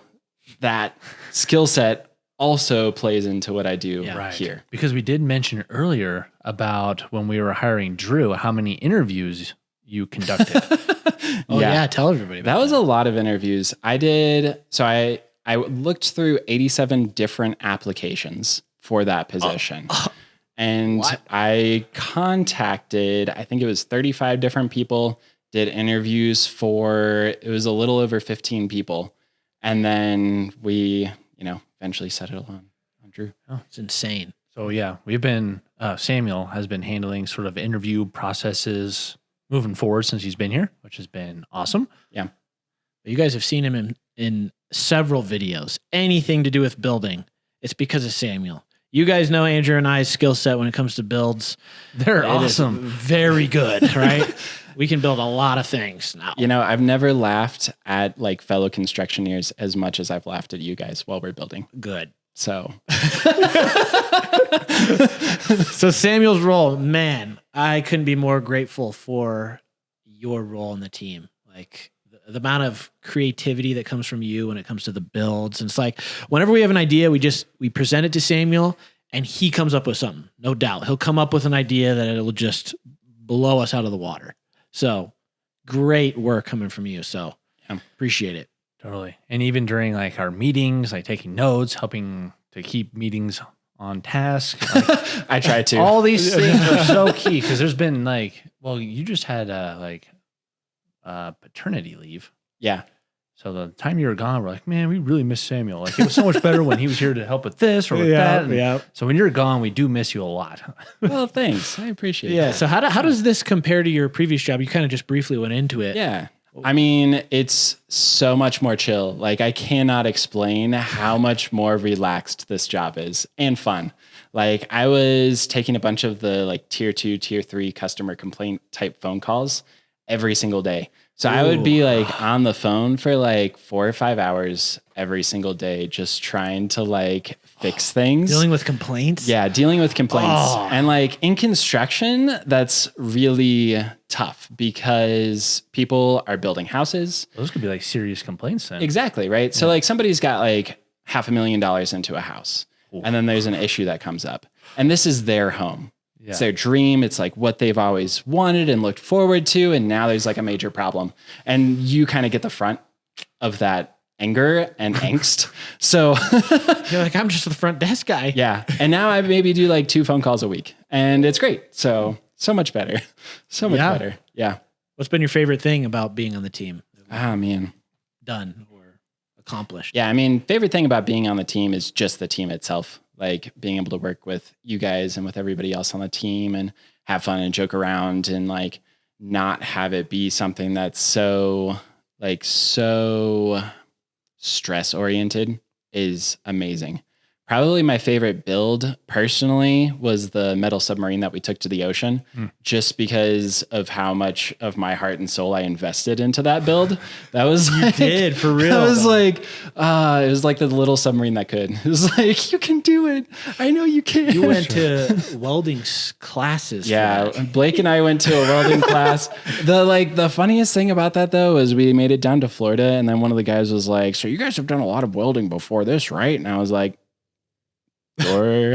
that skill set also plays into what I do here. Because we did mention earlier about when we were hiring Drew, how many interviews you conducted. Oh, yeah. Tell everybody about That was a lot of interviews. I did. So I looked through 87 different applications for that position. And I contacted, I think it was 35 different people, did interviews for, it was a little over 15 people. And then we, eventually settled on Drew. It's insane. So yeah, we've been, Samuel has been handling sort of interview processes moving forward since he's been here, which has been awesome. Yeah. You guys have seen him in several videos. Anything to do with building, it's because of Samuel. You guys know Andrew and I's skill set when it comes to builds. They're It is awesome. very good, right? We can build a lot of things now. You know, I've never laughed at like fellow constructioneers as much as I've laughed at you guys while we're building. Good. So, So Samuel's role, man, I couldn't be more grateful for your role in the team. Like the amount of creativity that comes from you when it comes to the builds. And it's like, whenever we have an idea, we present it to Samuel and he comes up with something. No doubt. He'll come up with an idea that it'll just blow us out of the water. So great work coming from you. So appreciate it. Totally. And even during like our meetings, like taking notes, helping to keep meetings on task. Like, I try to. all these things are so key because there's been like, well, you just had paternity leave. Yeah. So the time you were gone, we're like, man, we really miss Samuel. Like it was so much better when he was here to help with this or with that. And so when you're gone, we do miss you a lot. Well, thanks. I appreciate it. Yeah. So how does this compare to your previous job? You kind of just briefly went into it. Yeah. I mean, it's so much more chill. Like I cannot explain how much more relaxed this job is and fun. Like I was taking a bunch of the like tier 2, tier 3 customer complaint type phone calls every single day. So I would be like on the phone for like 4 or 5 hours every single day, just trying to like fix things. Dealing with complaints? Yeah, dealing with complaints. And like in construction, that's really tough because people are building houses. Those could be like serious complaints then. Exactly, right? So like somebody's got like $500,000 into a house and then there's an issue that comes up. And this is their home. Yeah. It's their dream. It's like what they've always wanted and looked forward to. And now there's like a major problem. And you kind of get the front of that anger and angst. So you're like, I'm just the front desk guy. Yeah. And now I maybe do like 2 phone calls a week and it's great. So much better. So much better. Yeah. What's been your favorite thing about being on the team? Oh, man. Done or accomplished? Yeah. I mean, favorite thing about being on the team is just the team itself. Like being able to work with you guys and with everybody else on the team and have fun and joke around and like not have it be something that's so stress oriented is amazing. Probably my favorite build personally was the metal submarine that we took to the ocean, just because of how much of my heart and soul I invested into that build. That was you did for real. That was like, it was like the little submarine that could. It was like, you can do it. I know you can. You went to welding classes. Yeah, Blake and I went to a welding class. The funniest thing about that though is we made it down to Florida, and then one of the guys was like, "So you guys have done a lot of welding before this, right?" And I was like, or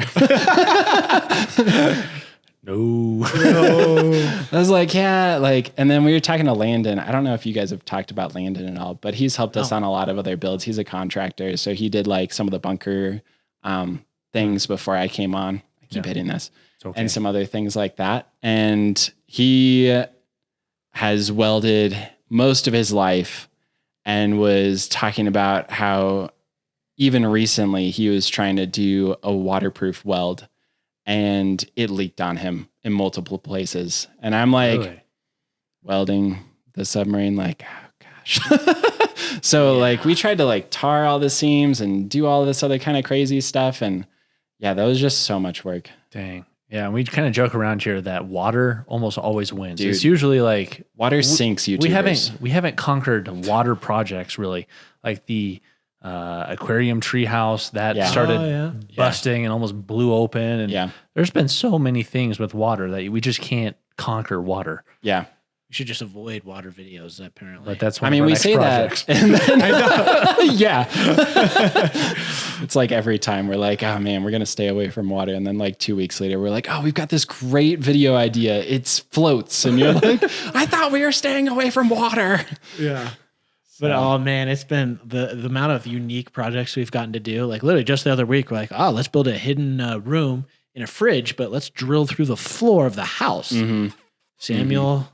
no. I was like, yeah, like, and then we were talking to Landon. I don't know if you guys have talked about Landon at all, but he's helped us on a lot of other builds. He's a contractor. So he did like some of the bunker things before I came on. I keep hitting this and some other things like that. And he has welded most of his life and was talking about how even recently he was trying to do a waterproof weld and it leaked on him in multiple places. And I'm like, welding the submarine, like, oh gosh. So like we tried to like tar all the seams and do all this other kind of crazy stuff. And yeah, that was just so much work. Dang. Yeah, and we kind of joke around here that water almost always wins. Dude, it's usually like water sinks YouTubers. We haven't conquered water projects really. Like the aquarium treehouse that started busting and almost blew open. And there's been so many things with water that we just can't conquer water. Yeah. We should just avoid water videos, apparently. But that's one of our our we next say projects. that. And then, yeah. It's like every time we're like, oh man, we're going to stay away from water. And then like 2 weeks later, we're like, oh, we've got this great video idea. It's floats. And you're like, I thought we were staying away from water. Yeah. But oh man, it's been the amount of unique projects we've gotten to do. Like literally just the other week, we're like, oh, let's build a hidden room in a fridge, but let's drill through the floor of the house. Samuel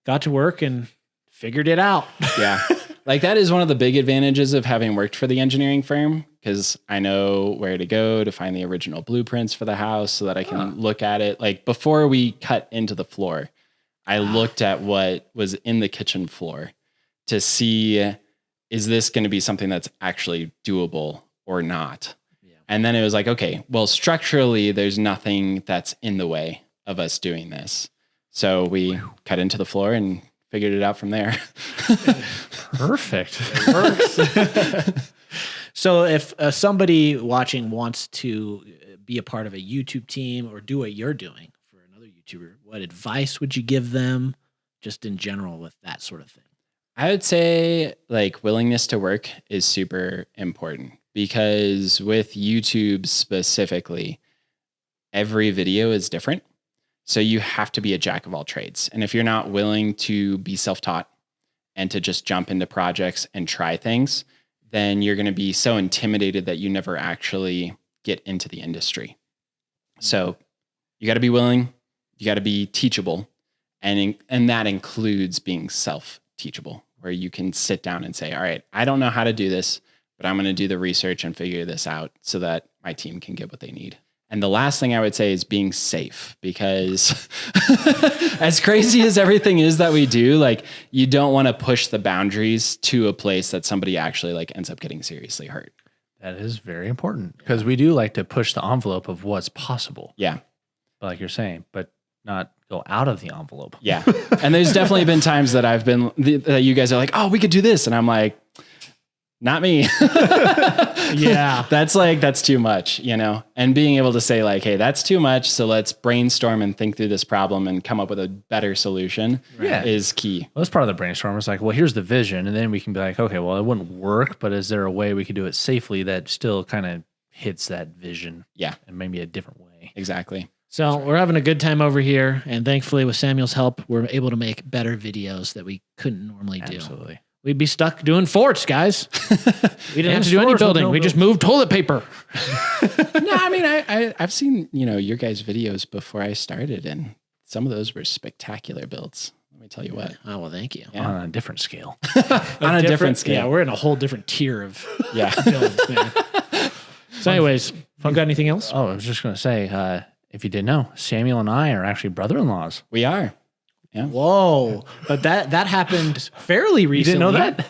got to work and figured it out. Yeah. Like that is one of the big advantages of having worked for the engineering firm, because I know where to go to find the original blueprints for the house so that I can look at it. Like before we cut into the floor, I looked at what was in the kitchen floor to see, is this going to be something that's actually doable or not? Yeah. And then it was like, okay, well, structurally, there's nothing that's in the way of us doing this. So we cut into the floor and figured it out from there. Perfect. So if somebody watching wants to be a part of a YouTube team or do what you're doing for another YouTuber, what advice would you give them just in general with that sort of thing? I would say like willingness to work is super important because with YouTube specifically, every video is different. So you have to be a jack of all trades. And if you're not willing to be self-taught and to just jump into projects and try things, then you're going to be so intimidated that you never actually get into the industry. So you got to be willing, you got to be teachable, and that includes being self-teachable, where you can sit down and say, all right, I don't know how to do this, but I'm going to do the research and figure this out so that my team can get what they need. And the last thing I would say is being safe, because as crazy as everything is that we do, like you don't want to push the boundaries to a place that somebody actually like ends up getting seriously hurt. That is very important because we do like to push the envelope of what's possible. Yeah. Like you're saying, but not go out of the envelope. Yeah. And there's definitely been times that I've been, that you guys are like, oh, we could do this. And I'm like, not me. Yeah. That's too much, you know? And being able to say like, hey, that's too much. So let's brainstorm and think through this problem and come up with a better solution is key. Well, that's part of the brainstorm. It's like, well, here's the vision. And then we can be like, okay, well, it wouldn't work, but is there a way we could do it safely that still kind of hits that vision? Yeah. And maybe a different way. Exactly. So we're having a good time over here. And thankfully with Samuel's help, we're able to make better videos that we couldn't normally do. Absolutely. We'd be stuck doing forts, guys. We didn't have to do any stores with building. no We just moved toilet paper. No, I mean, I've seen, you know, your guys' videos before I started, and some of those were spectacular builds. Let me tell you what. Oh, well, thank you. Yeah. On a different scale. On a different scale. Yeah, we're in a whole different tier of Yeah. builds, man. So anyways, you got anything else? Oh, I was just going to say, if you didn't know, Samuel and I are actually brother-in-laws. We are. Yeah. Whoa. But that happened fairly recently. You didn't know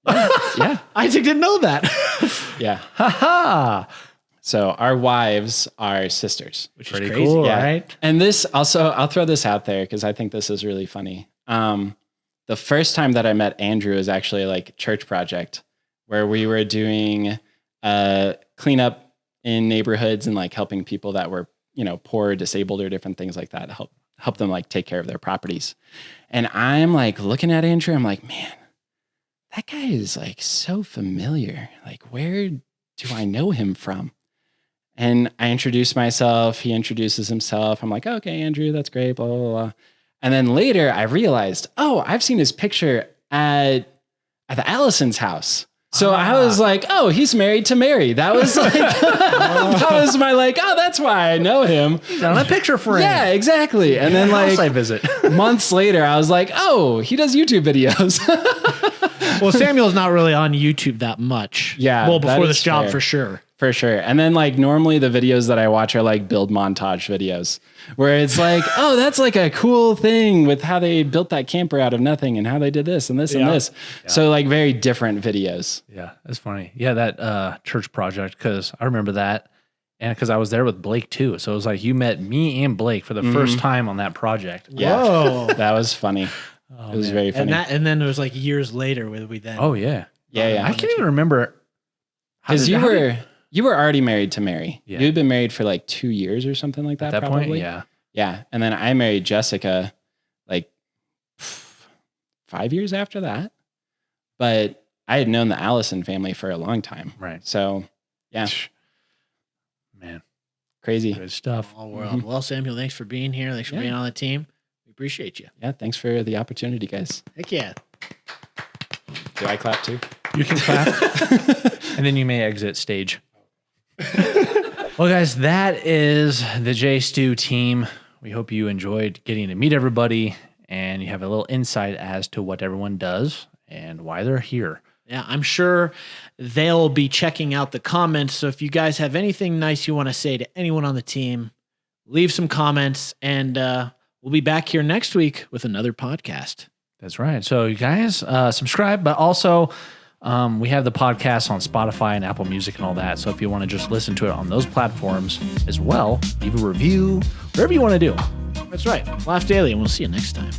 that? Yeah. Isaac didn't know that. Yeah. Ha! So our wives are sisters. Which Pretty is crazy. cool, Yeah. right? And this also, I'll throw this out there because I think this is really funny. The first time that I met Andrew was actually like a church project where we were doing cleanup in neighborhoods and like helping people that were, you know, poor, disabled, or different things like that, help them like take care of their properties. And I'm like looking at Andrew, I'm like, man, that guy is like so familiar. Like, where do I know him from? And I introduce myself. He introduces himself. I'm like, okay, Andrew, that's great, blah, blah, blah. And then later I realized, oh, I've seen his picture at the Allison's house. So I was like, oh, he's married to Mary. That was like, that was my like, oh, that's why I know him. He's on a picture frame. Yeah, exactly. And then House I like visit. months later, I was like, oh, he does YouTube videos. Well, Samuel's not really on YouTube that much. Yeah, Well, that before is this job, fair. for sure. For sure. And then like normally the videos that I watch are like build montage videos where it's like, oh, that's like a cool thing with how they built that camper out of nothing and how they did this and this and this. So like very different videos. Yeah, that's funny. Yeah, that church project, because I remember that. And because I was there with Blake too. So it was like you met me and Blake for the first time on that project. Yeah. Whoa. That was funny. It was very funny. And then it was like years later where we then. Oh, yeah. Yeah. I can't even remember. Because you were already married to Mary. Yeah. You'd been married for like 2 years or something like that. At that probably. point, yeah. Yeah. And then I married Jessica like 5 years after that. But I had known the Allison family for a long time. Right. So, yeah. Man, Crazy. good stuff. All world. Well, Samuel, thanks for being here. Thanks for being on the team. We appreciate you. Yeah. Thanks for the opportunity, guys. Heck yeah. Do I clap too? You can clap. And then you may exit stage. Well, guys, that is the JSTU team. We hope you enjoyed getting to meet everybody and you have a little insight as to what everyone does and why they're here. Yeah, I'm sure they'll be checking out the comments. So if you guys have anything nice you want to say to anyone on the team, leave some comments, and we'll be back here next week with another podcast. That's right. So you guys subscribe, but also we have the podcast on Spotify and Apple Music and all that. So if you want to just listen to it on those platforms as well, leave a review, whatever you want to do. That's right. Laugh daily, and we'll see you next time.